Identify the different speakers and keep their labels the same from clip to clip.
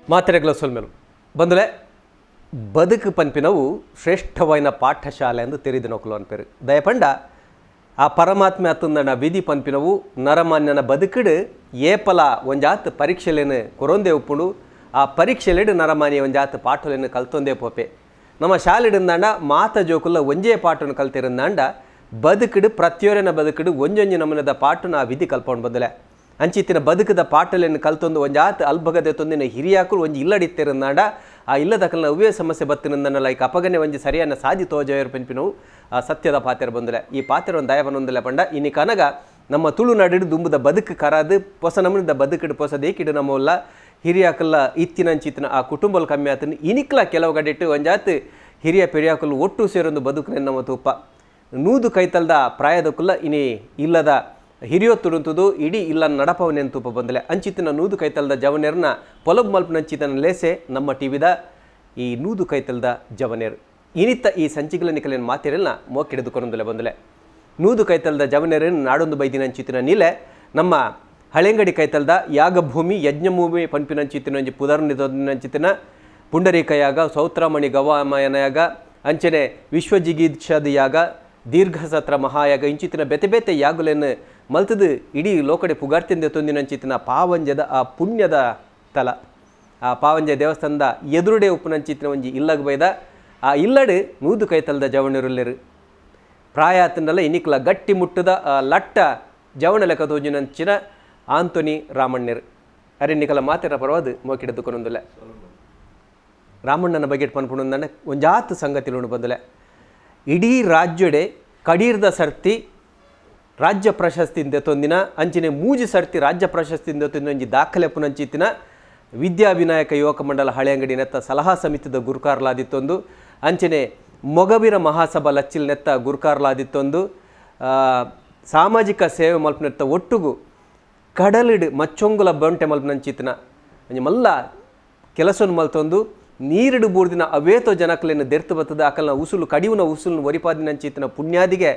Speaker 1: ಮಾತೆರೆಗಳ ಸೊಲ್ಮೆಲು ಬಂದಲೆ ಬದುಕು ಪನ್ಪಿನವು ಶ್ರೇಷ್ಠವಾದ ಪಾಠಶಾಲೆ ಎಂದು ತೆರೆದು ನೊಕ್ಕಲು ಅನ್ಪೇರು ದಯಪಂಡ ಆ ಪರಮಾತ್ಮೆ ಅತ್ತಂದನ ವಿಧಿ ಪನ್ಪಿನವು ನರಮಾನ್ಯನ ಬದುಕಿಡು ಏಪಲ ಒಂಜಾತ್ ಪರೀಕ್ಷೆಲೇನು ಕೊರೊಂದೆ ಉಪ್ಪುಂಡು ಆ ಪರೀಕ್ಷೆಲೆಡು ನರಮಾನ್ಯ ಒಂಜಾತ್ ಪಾಠಲೇನು ಕಲ್ತೊಂದೇ ಪೋಪೆ ನಮ್ಮ ಶಾಲೆಡಿಂದಾಂಡ ಮಾತ ಜೋಕುಲ್ಲ ಒಂಜೇ ಪಾಠವನ್ನು ಕಲ್ತಿರಂದಾಂಡ ಬದುಕಿಡು ಪ್ರತಿಯೊರೆನ ಬದುಕಿಡು ಒಂಜೊಂಜಿ ನಮನದ ಪಾಠನ ಆ ವಿಧಿ ಕಲ್ಪೊಂಡು ಬಂದಲೆ ಅಂಚಿತ್ತಿನ ಬದುಕದ ಪಾಠಲೇನು ಕಲ್ತೊಂದು ಒಂಜಾತ್ ಅಲ್ಬಗದೆ ತೊಂದಿನ ಹಿರಿಯಾಕರು ಒಂಜಿ ಇಲ್ಲಡಿತ್ತಿರಂದಾಂಡ ಆ ಇಲ್ಲದಕಲ್ನ ಅವೇ ಸಮಸ್ಯೆ ಬತ್ತಿನಂದನ ಲೈಕ್ ಅಪಗನೆ ಒಂಜಿ ಸರಿಯನ್ನ ಸಾಧಿ ತೋಜಯರು ಪೆನ್ಪಿನವು ಆ ಸತ್ಯದ ಪಾತ್ರ ಬಂದಲೆ ಈ ಪಾತ್ರ ಒಂದು ದಯವನೊಂದಲೆ ಪಂಡ ಇನಿ ಕನಗ ನಮ್ಮ ತುಳು ನಡಿಡು ದುಂಬುದ ಬದುಕು ಕರಾದು ಹೊಸ ನಮನದ ಬದುಕಿಡು ಹೊಸ ದೇಕಿಡು ನಮ್ಮಲ್ಲ ಹಿರಿಯಾಕಲ್ಲ ಇತ್ತಿನಂಚಿತ್ತಿನ ಆ ಕುಟುಂಬಲ್ ಕಮ್ಮಿ ಆತನ ಇನಿಕ್ಲ ಕೆಲವು ಗಡಿಟ್ಟು ಒಂಜಾತ್ ಹಿರಿಯ ಪೆರಿಯಾಕಲ್ಲು ಒಟ್ಟು ಸೇರೊಂದು ಬದುಕು ನಮ್ಮ ತೂಪ ನೂದು ಕೈತಲ್ದ ಪ್ರಾಯದಕ್ಕಲ್ಲ ಇನಿ ಇಲ್ಲದ ಹಿರಿಯೊತ್ತುಡುಂತುದು ಇಡೀ ಇಲ್ಲ ನಡಪವನೆನ್ ತೂಪ ಬಂದಲೆ ಅಂಚಿತ್ತಿನ ನೂದು ಕೈತಲ್ದ ಜವನೇರ್ನ ಪೊಲಬ್ ಮಲ್ಪನಂಚಿತನ ಲೇಸೆ ನಮ್ಮ ಟಿವಿದ ಈ ನೂದು ಕೈತಲ್ದ ಜವನೇರ್ ಇನಿತ್ತ ಈ ಸಂಚಿಕಲ ನಿಕಲಿನ ಮಾತಿರಲ್ನ ಮೋಕಿಡಿದುಕೊಂಡಲೆ ಬಂದಲೆ ನೂದು ಕೈತಲ್ದ ಜವನೇರನ್ನು ನಾಡೊಂದು ಬೈದಿನಂಚಿತಿನ ನೀಲೆ ನಮ್ಮ ಹಳೆಂಗಡಿ ಕೈತಲ್ದ ಯಾಗಭೂಮಿ ಯಜ್ಞಭೂಮಿ ಪಂಪಿನಂಚಿತಿನಂಜಿ ಪುದರ್ನಿದೊಂದಿನಂಚಿತಿನ ಪುಂಡರೀಕ ಯಾಗ ಸೌತ್ರಾಮಣಿ ಗವಾಮಯನ ಯಾಗ ಅಂಚನೆ ವಿಶ್ವಜಿಗೀಕ್ಷದ ಯಾಗ ದೀರ್ಘಸತ್ರ ಮಹಾಯಾಗ ಇಂಚಿತಿನ ಬೆತೆ ಬೆತೆ ಯಾಗುಲೆನ್ನು ಮಲ್ತದು ಇಡೀ ಲೋಕಡೆ ಪುಗಾರ್ತಿಂದ ತೊಂದಿನಂಚಿತಿನ ಪಾವಂಜದ ಆ ಪುಣ್ಯದ ತಲ ಆ ಪಾವಂಜ ದೇವಸ್ಥಾನದ ಎದುರುಡೆ ಉಪ್ಪುನಂಚಿತಿನ ಒಂಜಿ ಇಲ್ಲಗ ಬೈದ ಆ ಇಲ್ಲಡು ನೂದು ಕೈತಲ್ದ ಜವಣರುಲ್ಲೆರು ಪ್ರಾಯ ಆತನಲ್ಲ ಇನಿಕ್ಲ ಗಟ್ಟಿ ಮುಟ್ಟದ ಲಟ್ಟ ಜವಣ ಲೆಕ್ಕ ತೋಜಿನಂಚಿನ ಆಂಟೋನಿ ರಾಮಣ್ಣರು ಅರೆನ್ನಿಕಲ ಮಾತೆರ ಪರವಾದ ಮೋಕಿಡದುಕೊಂದಲೆ ರಾಮಣ್ಣನ ಬಗೆಟ್ ಪನ್ಪುಣಂದನೆ ಒಂಜಾತ್ ಸಂಗತಿಲು ಬಂದಲೆ ಇಡೀ ರಾಜ್ಯಡೆ ಕಡೀರ್ದ ಸರ್ತಿ ರಾಜ್ಯ ಪ್ರಶಸ್ತಿಯಿಂದ ತೊಂದಿನ ಅಂಚಿನ ಮೂಜಿ ಸರ್ತಿ ರಾಜ್ಯ ಪ್ರಶಸ್ತಿಯಿಂದ ತೊಂದಿನ ಒಂಜಿ ದಾಖಲೆ ಪುನಂಚಿತ್ತಿನ ವಿದ್ಯಾವಿನಾಯಕ ಯುವಕ ಮಂಡಲ ಹಳೆಯಂಗಡಿ ನೆತ್ತ ಸಲಹಾ ಸಮಿತಿದ ಗುರುಕಾರ್ಲಾದಿತ್ತೊಂದು ಅಂಚನೆ ಮೊಗವಿರ ಮಹಾಸಭಾ ಲಚ್ಚಿಲ್ ನೆತ್ತ ಗುರುಕಾರ್ಲಾದಿತ್ತೊಂದು ಸಾಮಾಜಿಕ ಸೇವೆ ಮಲ್ಪನೆತ್ತ ಒಟ್ಟುಗು ಕಡಲಿಡು ಮಚ್ಚೊಂಗುಲ ಬಂಟೆ ಮಲ್ಪನಂಚಿತ್ತಿನ ಒಂಜಿ ಮಲ್ಲ ಕೆಲಸವನ್ನು ಮಲ್ತೊಂದು ನೀರಿಡು ಬೂರ್ದಿನ ಅವೇತೋ ಜನಕಲೇನು ದೆರ್ತು ಬರ್ತದ ಅಕಲ್ನ ಉಸುಲು ಕಡಿಯುನ ಉಸುಲು ಒರಿಪಾದಿನಂಚಿತ್ತಿನ ಪುಣ್ಯಾದಿಗೆ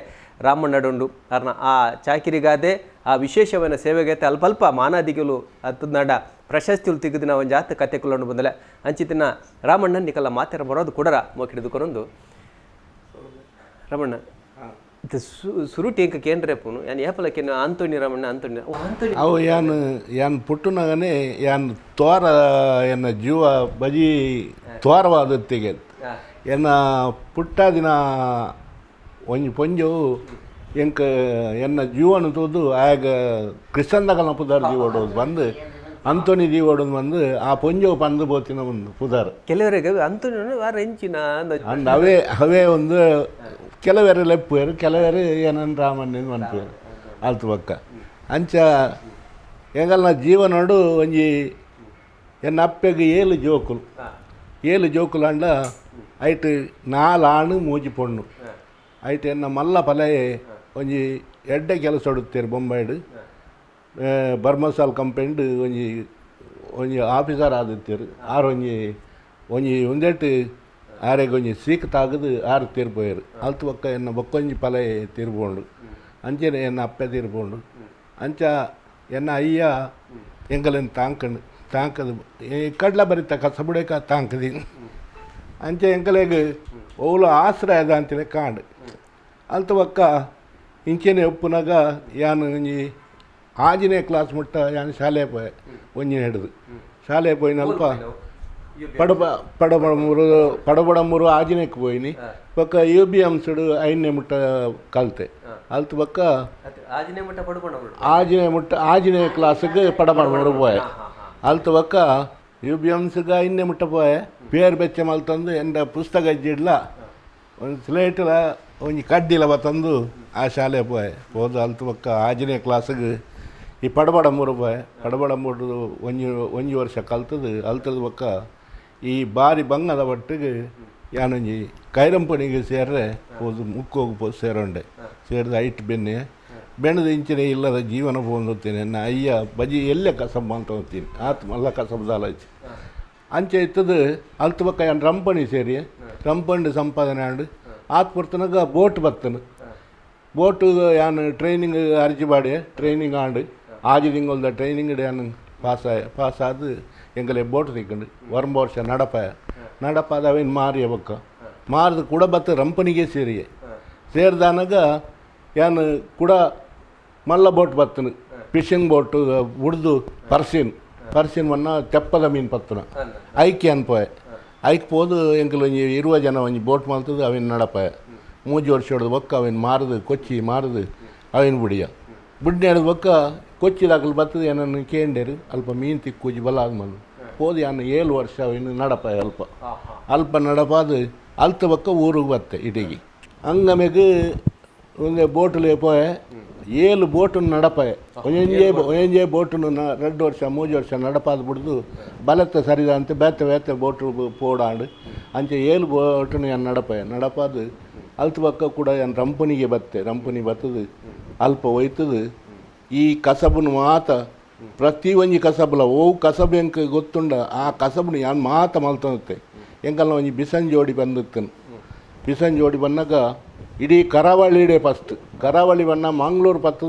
Speaker 1: ರಾಮಣ್ಣಡುಂಡು ಅರ್ನ ಆ ಚಾಕಿರಿಗಾದೆ ಆ ವಿಶೇಷವನ್ನ ಸೇವೆಗೈತೆ ಅಲ್ಪ ಮಾನಾದಿಗಳು ನಡ ಪ್ರಶಸ್ತಿಗಳು ತೆಗೆದಿನ ಒಂದು ಜಾತ ಕಥೆಗಳನ್ನು ಬಂದಲೆ ಅಂಚಿತ್ತಿನ ರಾಮಣ್ಣ ನಿಕಲ್ಲ ಮಾತೆರ ಬರೋದು ಕೊಡರ ಮೋಕಿಡಿದುಕೊಂಡು ರಾಮಣ್ಣ ಸುರುಟಿ ಇಂಕ ಕೇಂದ್ರಪ್ಪನು ಯಾನ್ ಏಪಲಕ್ಕೆ ಆಂಟೋನಿ ರಾಮಣ್ಣ ಆಂಟೋನಿ
Speaker 2: ಅವು ಯಾನ್ ಪುಟ್ಟುನಗನೆ ಯಾನ್ ತೋರ ಎನ್ನ ಜೀವ ಬಜಿ ತೋರವಾದತ್ತಿಗೆ ಎನ್ನ ಪುಟ್ಟ ದಿನ ಒಂಜಿ ಪೊಂಜು ಎಂಕ ಎನ್ನ ಜೀವನ ತೋದು ಆಗ ಕ್ರಿಸ್ತಂದಗಲ್ನ ಪುದಾರ್ ಜೀವೋಡೋದು ಬಂದು ಅಂತೋನಿ ಜೀವೋಡೋದು ಬಂದು ಆ ಪೊಂಜು ಪಂದು ಬೋತಿನ ಒಂದು ಪುದಾರ್
Speaker 1: ಕೆಲವರಿಗೆ ಅಂತೋನಿ ವಾರ ಹೆಂಚಿನ
Speaker 2: ಅಂಡ್ ಅವೇ ಒಂದು ಕೆಲವೇರು ಲೆಪ್ಪೇರು ಕೆಲವೇರು ಏನನ್ ರಾಮಣ್ಣನ ಮನ್ಪೇರು ಆಲ್ತು ಪಕ್ಕ ಅಂಚ ಎಂಗಲ್ನ ಜೀವನೋಡು ಒಂಜಿ ಎನ್ನ ಅಪ್ಪೆಗೆ ಏಳು ಜೋಕುಲು ಅಂಡ ಐಟ್ 4 ಆಣು 3 ಪೊಣ್ಣು ಐಟ್ ಎನ್ನ ಮಲ್ಲ ಪಲೆ ಒಂಜಿ ಎಡ್ಡೆ ಕೆಲಸ ಹೊಡುತ್ತೇರು ಬೊಂಬೈಡು ಬರ್ಮಸಾಲ್ ಕಂಪೆಂಡ್ ಒಂಜಿ ಆಫೀಸರ್ ಆದಿತ್ತೇರು ಆರು ಒಂಜಿ ಒಂದೆಟ್ಟು ಆರೆಗೆ ಒಂಜಿ ಸೀಕ್ ತಾಗದು ಆರು ತೀರ್ಪೋಯರು ಅಲ್ತು ಪಕ್ಕ ಎನ್ನ ಬೊಕ್ಕೊಂಜಿ ಪಲೆ ತೀರ್ಪೋಂಡು ಅಂಚನೆ ಎನ್ನ ಅಪ್ಪೆ ತೀರ್ಪೋಂಡು ಅಂಚ ಎನ್ನ ಅಯ್ಯ ಎಂಗಲನ್ನು ತಾಂಕದು ಕಡ್ಲ ಬರಿತ ಕಸಬುಡೇಕ ತಾಂಕದಿ ಅಂಚ ಎಂಕಲೆಗೆ ಓಲು ಆಶ್ರಯದ ಅಂತೇಳಿ ಕಾಂಡು ಅಲ್ತು ಪಕ್ಕ ಇಂಚೆನೆ ಉಪ್ಪುನಾಗ ಯಾನು ಒಂಜಿ ಆಜಿನೇ ಕ್ಲಾಸ್ ಮುಟ್ಟ ಯಾನು ಶಾಲೆ ಪೋಯೆ ಒಂಜಿನ ಹಿಡಿದು ಶಾಲೆ ಪೋಯಿನಲ್ಪ ಪಡಬಡಮೂರು ಆಜಿನೇಕ್ಕೆ ಪೋಯಿನಿ ಪಕ್ಕ UBMS ಐದನೇ ಮುಟ್ಟ ಕಲ್ತೆ ಅಲ್ತು ಪಕ್ಕ ಆಜಿನೇ ಕ್ಲಾಸಿಗೆ ಪಡಬಡಮೂರು ಪೋಯೆ ಅಲ್ತು ಪಕ್ಕ UBMSಗೆ ಐದನೇ ಮುಟ್ಟ ಪೋಯೆ ಪೇರು ಬೆಚ್ಚ ಮಲ್ತಂದು ಎಂದ ಪುಸ್ತಕ ಇಜ್ಜಿಡ್ಲ ಒಂದು ಸ್ಲೇಟಲ ಒಂಜಿ ಕಡ್ಡಿಲ ಬತ್ತಂದು ಆ ಶಾಲೆ ಪೋಯೆ ಹೋದ ಅಲ್ತು ಪಕ್ಕ ಆಜಿನೇ ಕ್ಲಾಸಿಗೆ ಈ ಪಡಬಡಮೂರು ಪೋಯೆ ಪಡಬಡಮೂರು ಒಂಜಿ ವರ್ಷ ಕಲ್ತದು ಅಲ್ತದ ಪಕ್ಕ ಈ ಬಾರಿ ಬಂಗದ ಒಟ್ಟಿಗೆ ಯಾನೊಂಜಿ ಕೈರಂಪಣಿಗೆ ಸೇರ್ರೆ ಹೋದು ಮುಕ್ಕೋಗಿ ಸೇರೋಂಡೆ ಸೇರಿದ ಐಟ್ ಬೆಣ್ಣದ ಇಂಚಿನ ಇಲ್ಲದ ಜೀವನ ಹೋಗ್ತೀನಿ ನನ್ನ ಅಯ್ಯ ಬಜಿ ಎಲ್ಲೇ ಕಸಬ್ ಅಂತ ಹೋಗ್ತೀನಿ ಆತು ಮಲ್ಲ ಕಸಬ್ದಾಲ ಹಚ್ಚಿ ಅಂಚೆ ಇತ್ತದು ಅಲ್ತು ಪಕ್ಕ ಯಾನು ರಂಪಣಿ ಸೇರಿ ರಂಪಂಡು ಸಂಪಾದನೆ ಆಂಡು ಆತು ಬರ್ತನಾಗ ಬೋಟ್ ಬರ್ತನು ಬೋಟು ಯಾನು ಟ್ರೈನಿಂಗ್ ಅರ್ಜಿ ಬಾಡಿ ಟ್ರೈನಿಂಗ್ ಆಂಡು ಆಜು ತಿಂಗಳದ ಟ್ರೈನಿಂಗ್ ಯಾನು ಪಾಸಾದ ಎಂಕಲೆ ಬೋಟ್ ತಿಕ್ಕೊಂಡು ವರ್ಮ ವರ್ಷ ನಡಪಾದ ಅವೇನು ಮಾರಿಯ ಬೊಕ್ಕ ಮಾರಿದ ಕೂಡ ಬತ್ತ ರಂಪನಿಗೆ ಸೇರಿಯೆ ಸೇರಿದಾನಾಗ ಏನು ಕೂಡ ಮಲ್ಲ ಬೋಟ್ ಬತ್ತನು ಫಿಶಿಂಗ್ ಬೋಟು ಉಡ್ದು ಪರ್ಸಿನ್ ವನ್ನ ತೆಪ್ಪದ ಮೀನು ಪತ್ತನ ಐಕಿ ಅನ್ಪೋಯೆ ಐಕ್ ಪೋದು ಎಂಕಲು ಒಂಜಿ 20 ಜನ ಒಂಜಿ ಬೋಟ್ ಮಲ್ತದು ಅವೇನು ನಡಪಾಯ 3 ವರ್ಷ ಹೊಡೆದು ಬೊಕ್ಕ ಅವೇನು ಮಾರದು ಕೊಚ್ಚಿ ಮಾರದು ಅವೇನು ಬುಡ್ಡಿ ಹಿಡಿದು ಬೊಕ್ಕ ಕೊಚ್ಚಿದಾಗಲು ಬರ್ತದೆ ಏನನ್ನು ಕೇಂಡೇರು ಅಲ್ಪ ಮೀನು ತಿಕ್ಕೂಜಿ ಬಲ ಆದ್ಮಂದು ಹೋದು ಯಾನು 7 ವರ್ಷ ಅವೇನು ನಡಪಾಯ ಅಲ್ಪ ನಡಪಾದು ಅಲ್ತ ಬೊಕ್ಕ ಊರಿಗೆ ಬತ್ತೆ ಇಟಿಗೆ ಹಂಗಮೆಗೆ ಒಂದು ಬೋಟುಲೆ ಪೋಯೆ 7 ಬೋಟನ್ನು ನಡಪಾಯ ಒಂಜೆ ಬೋಟನ್ನು 2 ವರ್ಷ 3 ವರ್ಷ ನಡಪಾದ ಬಿಡ್ದು ಬಲತ್ತ ಸರಿದ ಅಂತ ಬೇತೆ ಬೋಟು ಪೋಡಾಂಡು ಅಂಚೆ 7 ಬೋಟನ್ನು ಏನು ನಡಪಾದು ಅಲ್ತ ಬಕ್ಕ ಕೂಡ ಏನು ರಂಪನಿ ಬತ್ತದು ಅಲ್ಪ ಒಯ್ತದು ಈ ಕಸಬನ್ನು ಮಾತ ಪ್ರತಿ ಒಂಜಿ ಕಸಬುಲ ಕಸಬು ಎಂಕ ಗೊತ್ತುಂಡ ಆ ಕಸಬನ್ನು ಯಾನ್ ಮಾತ ಮಲ್ತಂತೆ ಎಂಕಲ್ನ ಒಂಜಿ ಬಿಸನ್ ಜೋಡಿ ಬಂದಿತ್ತನು ಬಿಸನ್ ಜೋಡಿ ಬಂದಾಗ ಇಡೀ ಕರಾವಳಿಡೆ ಫಸ್ಟ್ ಕರಾವಳಿ ಬಣ್ಣ ಮಂಗಳೂರು ಪತ್ತು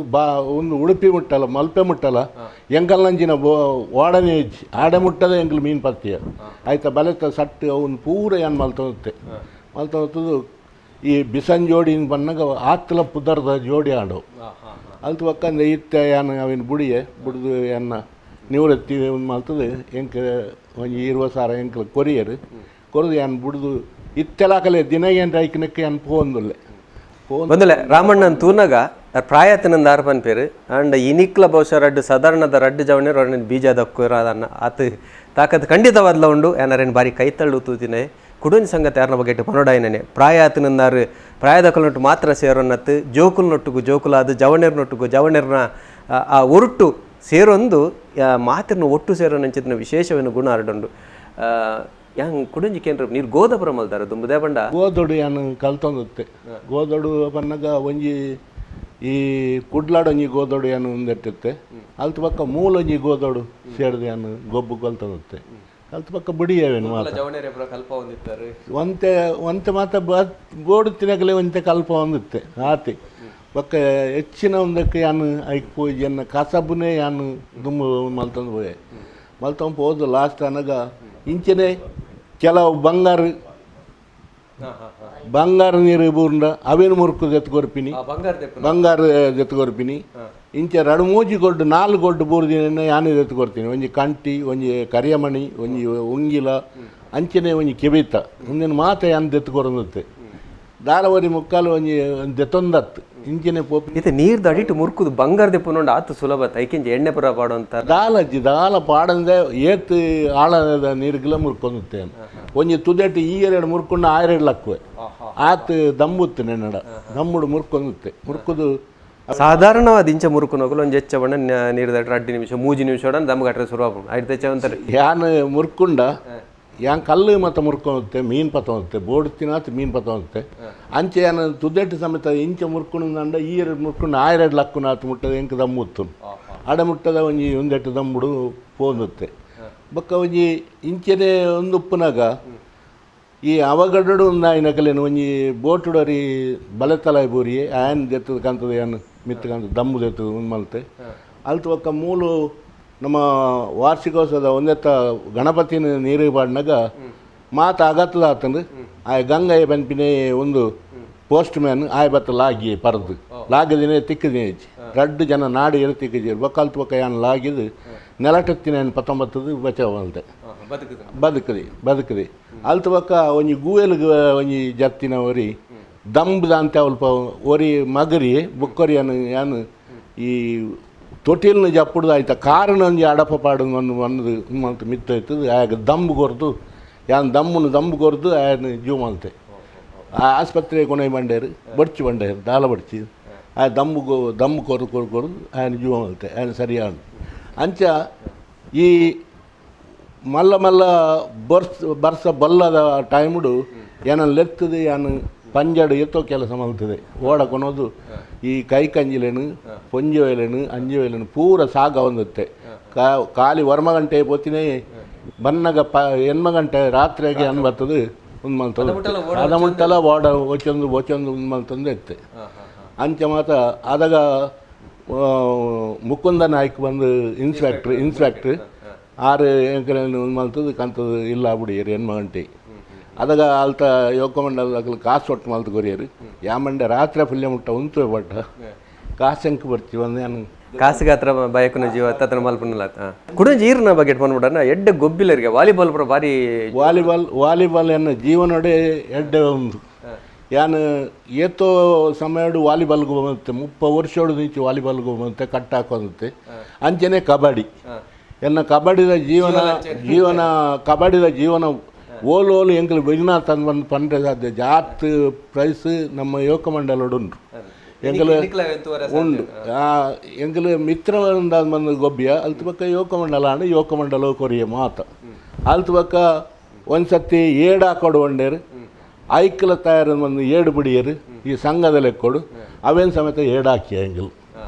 Speaker 2: ಒಂದು ಉಡುಪಿ ಮುಟ್ಟಲ್ಲ ಮಲ್ಪೆ ಮುಟ್ಟಲ್ಲ ಎಂಕಲ್ನಂಚಿನ ಓಡನೆ ಹೆಚ್ಚಿ ಆಡೆ ಮುಟ್ಟದ ಎಂಕಲ್ ಮೀನು ಪತ್ತಿಯ ಆಯ್ತಾ ಬಲೆತ ಸಟ್ಟು ಅವನು ಪೂರ ಏನು ಮಲ್ತೊತ್ತದು ಈ ಬಿಸನ್ ಜೋಡಿ ಬಂದಾಗ ಆತ್ತಲ ಪುದರ್ದ ಜೋಡಿ ಆಡವು ಅಲ್ತು ಒಕ್ಕಂದ್ರೆ ಇತ್ತೆ ಏನು ಅವಿನ ಬುಡ್ದು ಎನ್ನ ನಿವೃತ್ತಿ ಮಲ್ತದೆ ಎಂಕ ಒಂಜಿ 20 ಸಾವಿರ ಎಂಕಲ್ ಕೊರಿದು ಏನು ಬುಡ್ದು ಇತ್ತೆಲಾಕಲೆ ದಿನ ಏನು ರೈಕನಕ್ಕೆ ಏನು
Speaker 1: ಬಂದಲೆ ರಾಮಣ್ಣನ ತೂನಗ ಪ್ರಾಯತಿನಂದ ಆರ್ಪನ್ ಪೇರು ಅಂಡ್ ಇನಿಕ್ಲ ಬಹುಶಃ ರಡ್ಡು ಸಾಧಾರಣದ ರಡ್ಡು ಜವನೇರು ಅವ್ರನ್ನ ಬೀಜ ದಕ್ಕೋರನ್ನ ಆತ ತಾಕತ್ ಖಂಡಿತವಾದ್ಲ ಉಂಡು ಏನಾರೇನು ಬಾರಿ ಕೈತಳ್ಳು ತೂತಿನೇ ಕುಡುಂಜ ಸಂಗತಿ ಯಾರನ್ನ ಬಗ್ಗೆ ಪನೋಡಾಯನೇ ಪ್ರಾಯತಿನಂದಾರು ಪ್ರಾಯದಕಲ್ನೊಟ್ಟು ಮಾತ್ರ ಸೇರೋನ್ನತ್ತು ಜೋಕುಲ್ನೊಟ್ಟಿಗೂ ಜೋಕುಲಾದ ಜವನೇರ್ನೊಟ್ಟಿಗೂ ಜವನೇರ್ನ ಆ ಒರುಟು ಸೇರೊಂದು ಮಾತಿನ ಒಟ್ಟು ಸೇರೋನಂಚಿನ ವಿಶೇಷವೇನು ಗುಣ ಆರ್ಡುಂಡು yang kudunji kenru nir goda pramaldaru dumbude banda
Speaker 2: gododu yanu kaltondutte gododu pannaga onji ಈ ಕುಡ್ಲಾಡೊಂಜಿ ಗೋದೋಡು ಏನು ಒಂದೆಟ್ಟಿತ್ತೆ ಅಲ್ತ ಪಕ್ಕ ಮೂಲೊಂಜಿ ಗೋದೋಡು ಸೇರಿದು ಏನು ಗೊಬ್ಬು ಕಲ್ತಂದುತ್ತೆ ಅಲ್ತ ಪಕ್ಕ ಬಿಡಿಯವೇನು ಮಾತ ಒಂತೆ ಮಾತ ಬೋಡು ತಿನ್ನಗಲೇ ಒಂತೆ ಕಲ್ಪ ಹೊಂದುತ್ತೆ ಆತಿ ಪಕ್ಕ ಹೆಚ್ಚಿನ ಒಂದಕ್ಕೆ ಯಾನು ಐಕ್ ಪೋಯಿ ಎನ್ನ ಕಸಬುನೇ ಯಾನು ದುಮ್ಮು ಮಲ್ತಂದು ಪೋಯೆ ಮಲ್ತಂದು ಹೋದು ಲಾಸ್ಟ್ ಅನಗ ಇಂಚನೆ ಕೆಲವು ಬಂಗಾರ ನೀರು ಬೂರ್ಂಡ ಅವೇನು ಮುರುಕು ಜೆತ್ಕೊರ್ಪಿನಿ ಬಂಗಾರ ಜೆತ್ಕೊರ್ಪಿನಿ ಇಂಚ 2-3 ಗೊಡ್ಡು 4 ಗೊಡ್ಡು ಬೂರ್ದಿನ ಯಾನು ಜೆತ್ಕೊರ್ತೀನಿ ಒಂಜಿ ಕಂಟಿ ಒಂಜಿ ಕರಿಯಮಣಿ ಒಂಜಿ ಉಂಗಿಲ ಅಂಚನೆ ಒಂಜಿ ಕೆಬಿತ ಒಂದಿನ ಮಾತ ಯಾನು ಜೆತ್ಕೊರಂದತ್ತೆ ದಾರವರಿ ಮುಕ್ಕಾಲು ಒಂಜಿ ದೆತ್ತೊಂದತ್ತು ಇಂಚಿನ ಪೋಪಿ
Speaker 1: ಇದು ನೀರ್ದು ಅಡಿಟ್ಟು ಮುರುಕುದು ಬಂಗಾರ ದೆಪ್ಪುನೊಂಡು ಆತು ಸುಲಭ ಐಕಿಂಚ ಎಣ್ಣೆ ಪುರ ಪಾಡು ಅಂತ
Speaker 2: ದಾಲ ಪಾಡಂದೆ ಏತ್ ಆಳದ ನೀರಿಗೆಲ್ಲ ಮುರ್ಕೊಂಡುತ್ತೆ ಒಂಜಿ ತುದೆಟ್ಟು ಈ 2 ಮುರ್ಕೊಂಡು 6 ಲಕ್ಕುವೆ ಆತು ದಮ್ಮುತ್ತೆ ನೆನ್ನಡ ದಮ್ಮುಡು ಮುರ್ಕೊಂಡುತ್ತೆ ಮುರ್ಕುದು
Speaker 1: ಸಾಧಾರಣವಾದ ಇಂಚ ಮುರುಕುನೋಗಲು ಒಂದು ಹೆಚ್ಚ ಬಣ್ಣ ನೀರು 2 ನಿಮಿಷ 3 ನಿಮಿಷ ಹೊಡ ದಮ್ ಗಟ್ರೆ ಶುರು ಆಗ್ಬೋದು ಐದು ತೆಚ್ಚ ಅಂತಾರೆ
Speaker 2: ಯಾನು ಮುರ್ಕುಂಡ ಯಾನ್ ಕಲ್ಲು ಮತ್ತು ಮುರ್ಕೊಂಡುತ್ತೆ ಮೀನು ಪತ್ತೊಂದುತ್ತೆ ಬೋರ್ಡ್ ತಿನ್ನತ್ತು ಮೀನು ಪತ್ತೊಂದುತ್ತೆ ಅಂಚೆ ಏನು ತುದ್ದೆಟ್ಟು ಸಮೇತ ಇಂಚೆ ಮುರ್ಕೊಂಡ ಈ 2 ಮುರ್ಕೊಂಡು 6 ಲಕ್ಕುನ ಆತು ಮುಟ್ಟದ ಎಂಕ ದಮ್ಮುತ್ತು ಅಡ ಮುಟ್ಟದ ಒಂಜಿ ಒಂದೆಟ್ಟು ದಮ್ಮುಡು ಪೋಂದುತ್ತೆ ಬೊಕ್ಕ ಒಂಜಿ ಇಂಚೆನೆ ಒಂದು ಉಪ್ಪುನಾಗ ಈ ಅವಗಡಡು ನಾಯಿನಕಲೇನು ಒಂಜಿ ಬೋಟುಡರಿ ಬಲೆತಲಾಯಿ ಬೋರಿಯೇ ಆಯನ್ ದೆತ್ತದ ಕಂತದ ಏನು ಮಿತ್ತಕಂತ ದಮ್ಮು ದೆತ್ತದ ಮಲ್ತೆ ಅಲ್ತು ಒಕ್ಕ ಮೂಲು ನಮ್ಮ ವಾರ್ಷಿಕೋತ್ಸವದ ಒಂದೆತ್ತ ಗಣಪತಿನ ನೀರು ಪಾಡಿನಾಗ ಮಾತು ಆಗತ್ತದ ಆತಂದು ಆ ಗಂಗಯ್ಯ ಬನ್ಪಿನೇ ಒಂದು ಪೋಸ್ಟ್ ಮ್ಯಾನ್ ಆಯ್ ಬತ್ತ ಲಾಗಿ ಪರದು ಲಾಗದಿನೇ ತಿಕ್ಕದಿನೇ ಹೆಚ್ಚಿ 2 ಜನ ನಾಡು ಎರು ತಿಕ್ಕಜೀರು ಬೊಕ್ಕಲ್ತು ಬೊಕ್ಕ ಯಾನು ಲಾಗಿದು ನೆಲಟತ್ತಿನ 19 ಬಚಾವಂತೆ ಬದುಕದಿ ಅಲ್ತು ಬೊಕ್ಕ ಒಂಜಿ ಗೂವೆಲ್ಗೆ ಒಂಜಿ ಜತ್ತಿನ ಒರಿ ದಂಬದ ಅಂತ ಅಲ್ಪ ಒರಿ ಮಗರಿ ಬೊಕ್ಕರಿ ಯಾನು ಈ ತೊಟ್ಟಿಲ್ನ ಜಪ್ಪುಡ್ದು ಆಯ್ತಾ ಕಾರಣ ಒಂಜಿ ಅಡಪ ಪಾಡು ಒಂದು ಮಲ್ತು ಮಿತ್ತೈತದು ಆಗ ದಮ್ಮು ಕೊರ್ದು ಯಾನು ದಮ್ಮು ಕೊರ್ದು ಆಯನ ಜೀವ ಮಲ್ತೆ ಆ ಆಸ್ಪತ್ರೆ ಕೊನೆ ಬಂಡೇರು ಬಡ್ಚಿ ಬಂಡೇರು ದಾಲ ಬಡ್ಚಿ ಆ ದಮ್ಮು ಕೊರ್ದು ಆಯನ ಜೀವ ಮಲ್ತೆ ಆಯನ ಸರಿಯಾದ ಅಂಚ ಈ ಮಲ್ಲ ಬರ್ಸ ಬಲ್ಲದ ಟೈಮುಡು ಏನನ್ನು ಲೆತ್ತದು ಯಾನು ಪಂಜಡು ಎತ್ತೋ ಕೆಲಸ ಮಲ್ತದೆ ಓಡ ಕೊನೋದು ಈ ಕೈ ಕಂಜಿಲೇನು ಪೊಂಜವೇಲೇನು ಅಂಜವೇಲೇನು ಪೂರ ಸಾಗ ಹೊಂದುತ್ತೆ ಖಾಲಿ ವರ್ಮ ಗಂಟೆ ಪೊತ್ತಿನೇ ಬನ್ನಗ ಎನ್ಮ ಗಂಟೆ ರಾತ್ರಿಗೆ ಅನ್ ಬರ್ತದೆ ಒಂದು ಮಲ್ತದೆ ಅದ ಮುಟ್ಟಲ್ಲ ಓಡ ಒಚ್ಚೊಂದು ಒಂದು ಮಲ್ತಂದು ಎತ್ತೆ ಅಂಚೆ ಮಾತ ಅದಾಗ ಮುಕುಂದ ನಾಯ್ಕ ಬಂದು ಇನ್ಸ್ಪೆಕ್ಟ್ರ್ ಆರು ಎಂಕಲ್ ಮಲ್ತದು ಕಂತದು ಇಲ್ಲ ಬಿಡಿಯರು ಹೆಣ್ಮಗಂಟಿ ಅದಾಗ ಅಲ್ತ ಯೋಕಮಂಡಲ ಕಾಸು ಒಟ್ಟು ಮಲ್ತು ಕೊರಿಯರು ಯಾಮಂಡೆ ರಾತ್ರಿ ಫುಲ್ಯ ಮುಟ್ಟ ಉಂತು ಬಟ್ಟ ಕಾಸಂಕ್ ಬರ್ತೀವಿ ಒಂದು ನಾನು
Speaker 1: ಕಾಸಿಗೆ ಹತ್ರ ಬಯಕನ ಜೀವ ಹತ್ರ ಮಲ್ಪನಲ್ಲ ಕುಡಂಜಿ ಈರ್ನ ಬಗೆಟ್ ಬಂದ್ಬಿಟ್ಟ ಎಡ್ಡೆ ಗೊಬ್ಬಿಲ್ಲರಿಗೆ ವಾಲಿಬಾಲ್ ಪುರ ಭಾರಿ
Speaker 2: ವಾಲಿಬಾಲ್ ಎನ್ನ ಜೀವನೋಡೆ ಎಡ್ಡೆ ಒಂದು ಯಾನು ಏತೋ ಸಮಯಡು ವಾಲಿಬಾಲ್ಗೆ ಹೋಗುತ್ತೆ 30 ವರ್ಷೋಡು ನಿಂಚು ವಾಲಿಬಾಲ್ಗೆ ಹೋಗುತ್ತೆ ಕಟ್ಟ ಹಾಕೋಗುತ್ತೆ ಅಂಚೆನೆ ಕಬಡ್ಡಿ ಎನ್ನ ಕಬಡ್ಡಿದ ಜೀವನ ಓಲು ಎಂಕಲು ಬೆಜಿನ ತಂದು ಬಂದು ಪಂಡ್ರೆ ಸಾಧ್ಯ ಜಾತ್ ಪ್ರೈಸ್ ನಮ್ಮ ಯೋಗ ಮಂಡಲೋಡು ಉಂಟು ಎಂಕಲು ಉಂಡು ಎಂಕಲು ಮಿತ್ರ ಬಂದು ಗೊಬ್ಬಿಯ ಅಲ್ತ ಪಕ್ಕ ಯೋಗ ಮಂಡಲ ಅಂದ್ರೆ ಯೋಗ ಮಂಡಲ ಕೊರಿಯ ಮಾತ ಅಲ್ತ ಪಕ್ಕ ಒಂದು ಸತಿ ಏಡು ಹಾಕೋಡು ಒಂಡೇರು ಐಕ್ಲ ತಯಾರ ಬಂದು ಏಡು ಬಿಡಿಯರು ಈ ಸಂಘದಲ್ಲಿ ಕೊಡು ಅವೇನು ಸಮೇತ ಏಡು ಹಾಕಿಯ ಎಂಗಲು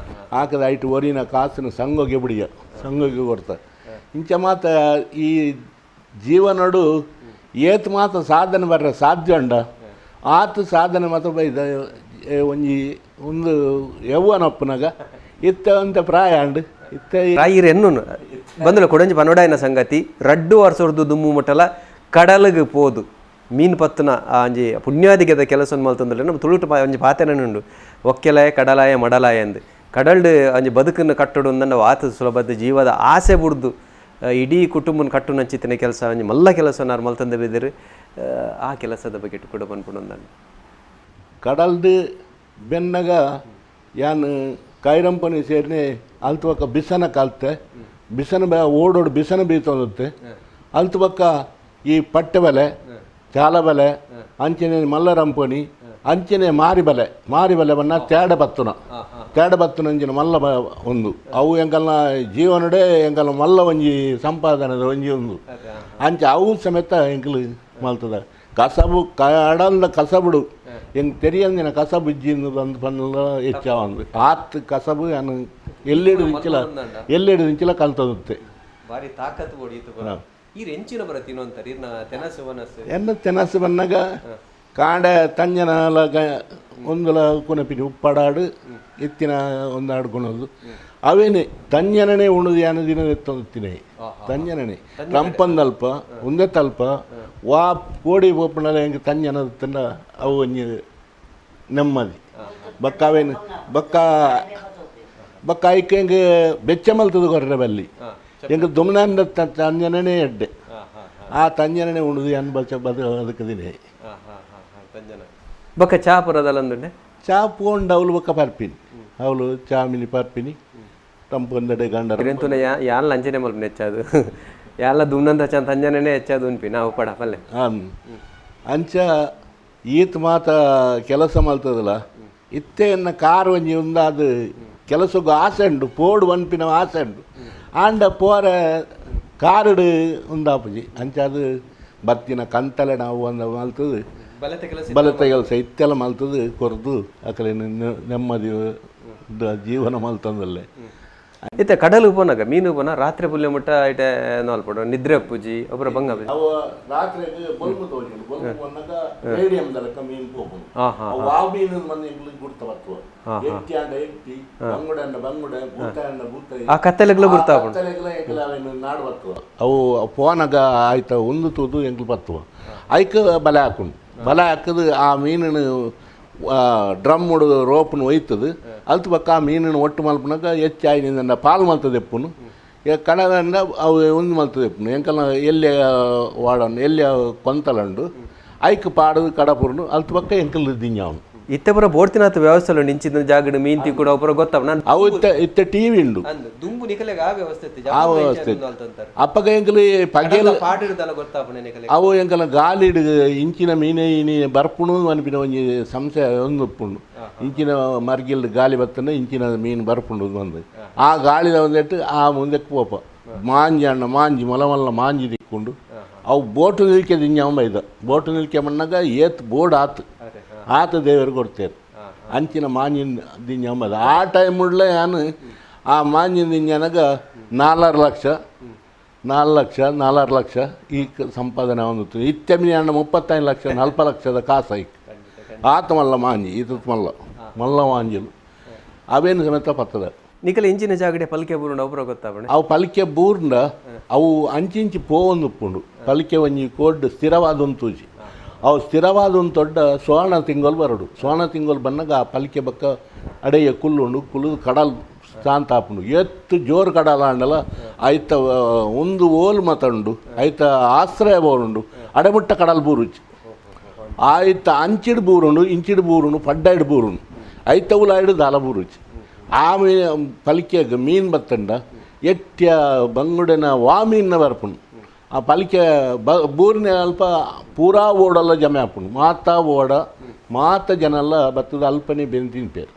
Speaker 2: ಹಾಕದ ಐಟು ಒರಿನ ಕಾಸಿನ ಸಂಘಗೆ ಬಿಡಿಯ ಸಂಘಗೆ ಕೊಡ್ತಾರೆ ಇಂಚ ಮಾತ ಈ ಜೀವನಡು ಏತ್ ಮಾತ ಸಾಧನೆ ಬರ್ರೆ ಸಾಧ್ಯ ಉಂಡ ಆತ ಸಾಧನೆ ಮಾತ್ರ ಬೈದ ಒಂಜಿ ಒಂದು ಯೌವನಪ್ಪನಾಗ ಇತ್ತ ಅಂತ ಪ್ರಾಯ ಅಂಡು ಇತ್ತ
Speaker 1: ರಾಯಿರು ಎನ್ನು ಬಂದಲ್ಲ ಕೊಡಂಜಿ ಪನೋಡಾಯಿನ ಸಂಗತಿ ರಡ್ಡು ವರ್ಷದ್ದು ದುಮ್ಮು ಮುಟ್ಟಲ ಕಡಲಿಗೆ ಪೋದು ಮೀನು ಪತ್ತನ ಅಂಜಿ ಪುಣ್ಯಾದಿಗೆದ ಕೆಲಸ ಮಲ್ತಂದ್ರೆ ನಮ್ಮ ತುಳುಟು ಒಂಜಿ ಪಾತೆನೇ ಉಂಡು ಒಕ್ಕೆಲಾಯ ಕಡಲಾಯ ಮಡಲಾಯ ಅಂದು ಕಡಲ್ಡು ಅಂಜಿ ಬದುಕನ್ನು ಕಟ್ಟಡು ಅಂದ ಆತ ಸುಲಭದ ಜೀವದ ಆಸೆ ಬಿಡ್ದು ಇಡೀ ಕುಟುಂಬನ ಕಟ್ಟು ನಂಚಿತ್ತಿನ ಕೆಲಸ ಒಂಜಿ ಮಲ್ಲ ಕೆಲಸ ನಾರು ಮಲ್ತಂದ ಬಿದ್ದರೆ ಆ ಕೆಲಸದ ಬಗ್ಗೆ ಕೂಡ ಬಂದ್ಬಿಡು ನಾನು
Speaker 2: ಕಡಲ್ದು ಬೆನ್ನಗ ಯಾನು ಕೈರಂಪನಿ ಸೇರಿನೇ ಅಲ್ತವಕ್ಕ ಬಿಸನ ಕಲ್ತೆ ಬಿಸನ ಓಡೋಡು ಬಿಸನ ಬೀತೊಂದುತ್ತೆ ಅಲ್ತವಕ್ಕ ಈ ಪಟ್ಟೆ ಬಲೆ ಚಾಲ ಬಲೆ ಅಂಚನೆ ಮಲ್ಲರಂಪನಿ ಅಂಚನೆ ಮಾರಿ ಬಲೆ ಬನ್ನ ತೇಡ ಬತ್ತುನ ಅಂಚಿನ ಮಲ್ಲ ಒಂದು ಅವು ಎಂಕಲ್ನ ಜೀವನಡೆ ಎಂಕಲ್ನ ಮಲ್ಲ ಒಂಜಿ ಸಂಪಾದನದ ಒಂಜಿ ಒಂದು ಅಂಚೆ ಅವು ಸಮೇತ ಎಂಕಲು ಮಲ್ತದ ಕಸಬು ಕಡಲ್ದ ಕಸಬುಡು ಹೆಂಗೆ ತೆರಿಯಂದಿನ ಕಸಬು ಇಜ್ಜಿಂದು ಬಂದು ಬಂದು ಹೆಚ್ಚಾವಂದು ಆತ್ ಕಸಬು ನಾನು ಎಲ್ಲೆಡು ನಿಂಚಿಲ ಕಲ್ತದುತ್ತೆ
Speaker 1: ಭಾರಿ ತಾಕತ್ ಓಡಿತು
Speaker 2: ಎನ್ನ ತೆನಸು ಬನ್ನಾಗ ಕಾಂಡ ತಂಜನಲ ಒಂದುಲ ಕುನಪಿನಿ ಉಪ್ಪಡಾಡು ಎತ್ತಿನ ಒಂದು ಆಡ್ಕೊಳೋದು ಅವೇನೆ ತಂಜನನೇ ಉಣದು ಯಾನ ದಿನ ಎತ್ತೊತ್ತಿನೇ ತಂಜನನೇ ರಂಪಂದಲ್ಪ ಒಂದೇ ತಲ್ಪ ವಾ ಕೋಡಿ ಪೋಪಣಲ ಹೆಂಗೆ ತಂಜನ ತಂಡ ಅವು ಒಂಜಿ ನೆಮ್ಮದಿ ಬಕ್ಕ ಅವೇನು ಬಕ್ಕ ಐಕೆ ಹೆಂಗೆ ಬೆಚ್ಚ ಮಲ್ತದ ಕೊರ್ರೆ ಬಲ್ಲಿ ಹೆಂಗೆ ದುಮ್ನಾಂದ ತಂಜನನೇ ಎಡ್ಡೆ ಆ ತಂಜನನೇ ಉಣದು ಅನ್ಬಚ್ಚ ಬದುಕದಿನೇ
Speaker 1: ಬಕ್ಕ ಚಾ ಪುರದಲ್ಲಂದುಂಡೆ
Speaker 2: ಚಾ ಪೋಂಡು ಅವಳು ಬಕ್ಕ ಪರ್ಪಿನಿ ಅವಳು ಚಾ ಮಿಲಿ ಪರ್ಪಿನಿ ತಂಪೊಂದಡೆ ಗಂಡ
Speaker 1: ಯಾನ್ ಲಂಚನೆ ಮಲ್ಪನೆ ಹೆಚ್ಚಾದು ಯಾಲ ದುಮ್ನಂದ ಚಂದ ತಂಜನೇ ಹೆಚ್ಚಾದು ಉನ್ಪಿ ನಾವು ಪಡ ಪಲ್ಲೆ
Speaker 2: ಅಂಚ ಈತ್ ಮಾತ ಕೆಲಸ ಮಲ್ತದಲ್ಲ ಇತ್ತೆ ಎನ್ನ ಕಾರ್ ಒಂಜಿ ಅದು ಕೆಲಸಕ್ಕೂ ಆಸೆ ಉಂಡು ಪೋಡು ಒನ್ಪಿನ ಆಸೆ ಉಂಡು ಆಂಡ ಪೋರ ಕಾರುಡು ಉಂದಾಪುಜಿ ಅಂಚ ಅದು ಬತ್ತಿನ ಕಂತಲೆ ನಾವು ಒಂದು ಮಲ್ತದು ಬಲತೆ ಕೆಲಸ ಇತ್ತೆಲ್ಲ ಮಲ್ತದು ಕೊರ್ದು ಅಕಲೆ ನೆಮ್ಮದಿ ಜೀವನ ಮಲ್ತಂದಲ್ಲೇ
Speaker 1: ಇತ್ತೆ ಕಡಲು ಪೋನಾಗ ಮೀನು ಪೋನ ರಾತ್ರಿ ಪುಲ್ಯ ಮುಟ್ಟ ಐಟೆ ನೋಲ್ಪಡು ನಿದ್ರೆ ಪೂಜಿ ಒಬ್ಬರ ಬಂಗ
Speaker 2: ಅವ ರಾತ್ರಿ ಬಲ್ಬು ತೋಜಿನ ಬಲ್ಬು ಪೋನಾಗ ರೇಡಿಯಂ ದಲಕ ಮೀನು ಪೋಪುನು ವಾವ್ ಮೀನು ಮಂದಿ ಇಂಗ್ಲಿಷ್ ಗುರ್ತ ಬರ್ತವ ಎಟ್ಟಿ ಅಂಡ ಎಟ್ಟಿ ಬಂಗುಡ ಬೂತ ಅಂಡ ಬೂತ
Speaker 1: ಆ ಕತ್ತಲೆಗ್ಲ ಗುರ್ತ ಆಪುಂಡು
Speaker 2: ಕತ್ತಲೆಗ್ಲ ಎಂಕಲ ಅವೇನು ನಾಡು ಬರ್ತವ ಅವು ಪೋನಾಗ ಆಯ್ತ ಒಂದು ತೂದು ಎಂಕಲು ಬರ್ತವ ಐಕ ಬಲೆ ಹಾಕೊಂಡು ಬಲೆ ಹಾಕದು ಆ ಮೀನನ್ನು ಡ್ರಮ್ ಹೊಡೆದು ರೋಪನ್ನು ಒಯ್ತದು ಅಲ್ತ ಪಕ್ಕ ಆ ಮೀನನ್ನು ಒಟ್ಟು ಮಲ್ಪನಾಗ ಹೆಚ್ಚಾಯಿನಿಂದ ಪಾಲು ಮಲ್ತದೆ ಎಪ್ಪುನು ಕಡದಿಂದ ಅವು ಒಂದು ಮಲ್ತದೆ ಎಪ್ಪುನು ಎಂಕಲ್ನ ಎಲ್ಲಿ ವಾಡನ್ನು ಎಲ್ಲಿ ಕೊಂತಲಂಡು ಐಕ್ ಪಾಡದು ಕಡಪುರ್ನು ಅಲ್ತ ಪಕ್ಕ ಎಂಕಲ್ ದಿಂಜ ಅವನು
Speaker 1: ಇತ್ತೆ ಪುರ ಬೋಡ್ತಿನಾಥ ವ್ಯವಸ್ಥೆ ನಿಂಚಿದ ಜಾಗಡ್ ಮೀನ್ತಿ ಕೂಡ ಒಬ್ಬರ ಗೊತ್ತಾವ ನಾನು
Speaker 2: ಅವು ಇತ್ತೆ ಟಿವಿ ಉಂಡು
Speaker 1: ದುಂಬು ನಿಕಲೆಗ ಆ ವ್ಯವಸ್ಥೆ
Speaker 2: ಆ ವ್ಯವಸ್ಥೆ ಅಪ್ಪಗ ಎಂಕಲು ಪಗೆಲ
Speaker 1: ಪಾಡಿಡದಲ್ಲ ಗೊತ್ತಾಪನೆ ನಿಕಲೆ
Speaker 2: ಅವು ಎಂಕಲ ಗಾಲಿಡ್ ಇಂಚಿನ ಮೀನೆ ಇನಿ ಬರ್ಪುಣು ಅನ್ಪಿನ ಒಂಜಿ ಸಂಶಯ ಒಂದು ಉಪ್ಪುಂಡು ಇಂಚಿನ ಮರ್ಗಿಲ್ ಗಾಲಿ ಬತ್ತನ ಇಂಚಿನ ಮೀನು ಬರ್ಪುಂಡು ಒಂದು ಆ ಗಾಳಿದ ಒಂದೆಟ್ಟು ಆ ಮುಂದಕ್ಕೆ ಪೋಪ ಮಾಂಜಿ ಅಣ್ಣ ಮಾಂಜಿ ಮಲ್ಲ ಮಾಂಜಿ ದಿಕ್ಕೊಂಡು ಅವು ಬೋಟು ನಿಲ್ಕೆ ದಿಂಜಾವ ಬೈದ ಬೋಟು ನಿಲ್ಕೆ ಮಣ್ಣಾಗ ಏತ್ ಬೋರ್ಡ್ ಆತ ದೇವರು ಕೊಡ್ತೇವೆ ಅಂಚಿನ ಮಾಂಜಿನ ದಿಂಜಂಬದು ಆ ಟೈಮ್ ಉಡ್ಲೆ ನಾನು ಆ ಮಾಂಜಿನ ದಿಂಜನಾಗ 4 ಲಕ್ಷ ಈ ಸಂಪಾದನೆ ಹೊಂದುತ್ತೆ ಇತ್ತೆಮ್ಮಿನ ಅಣ್ಣ 35 ಲಕ್ಷ 40 ಲಕ್ಷದ ಕಾಸು ಐಕ್ ಆತ ಮಲ್ಲ ಮಾಂಜಿ ಇದು ಮಲ್ಲ ಮಾಂಜಿಲು ಅವೇನು ಸಮೇತ ಪತ್ತದ
Speaker 1: ನಿಕಲ ಇಂಚಿನ ಜಾಗಡೆ ಪಲ್ಕೆ ಬೂರುಂಡ ಒಬ್ಬರ ಗೊತ್ತಾವಣೆ
Speaker 2: ಅವು ಪಲಿಕೆ ಬೂರ್ಂಡ ಅವು ಅಂಚಿಂಚಿ ಪೋವೊಂದುಪ್ಪುಂಡು ಪಲಿಕೆ ಒಂಜಿ ಕೋಡ್ ಸ್ಥಿರವಾದೊಂದು ತೂಜಿ ಅವು ಸ್ಥಿರವಾದೊಂದು ದೊಡ್ಡ ಸೋಣ ತಿಂಗಳು ಬರಡು ಸೋಣ ತಿಂಗಳು ಬಂದಾಗ ಆ ಪಲಿಕೆ ಬಕ್ಕ ಅಡೆಯ ಕುಲ್ಲುಂಡು ಕುಲ್ಲು ಕಡಲ್ ಶಾಂತ ಆಪುಂಡು ಎತ್ತು ಜೋರು ಕಡಲ ಅಂಡಲ ಆಯ್ತ ಒಂದು ಓಲ್ ಮತಂಡು ಆಯ್ತ ಆಶ್ರಯ ಬೋರುಂಡು ಅಡೆಮುಟ್ಟ ಕಡಲ್ ಬೂರುಚಿ ಆಯ್ತ ಅಂಚಿಡು ಬೂರುಂಡು ಇಂಚಿಡು ಬೂರುಂಡು ಪಡ್ಡಾಯ್ಡು ಬೂರುಂಡು ಆಯ್ತ ಉಲಾಯ್ಡು ದಾಲ ಬೂರುಚಿ ಆ ಪಲಿಕೆಗೆ ಮೀನು ಬತ್ತಂಡ ಎಟ್ಯ ಬಂಗುಡಿನ ವಾಮೀನ ಬರ್ಪುಂಡು ಆ ಪಲಿಕೆ ಬೂರಿನ ಅಲ್ಪ ಪೂರಾ ಓಡಲ್ಲ ಜಮೆ ಹಾಪುಂಡು ಮಾತ ಓಡ ಮಾತ ಜನಲ್ಲ ಬತ್ತದ ಅಲ್ಪನೆ ಬೆಂತಿನ್ಪೇರು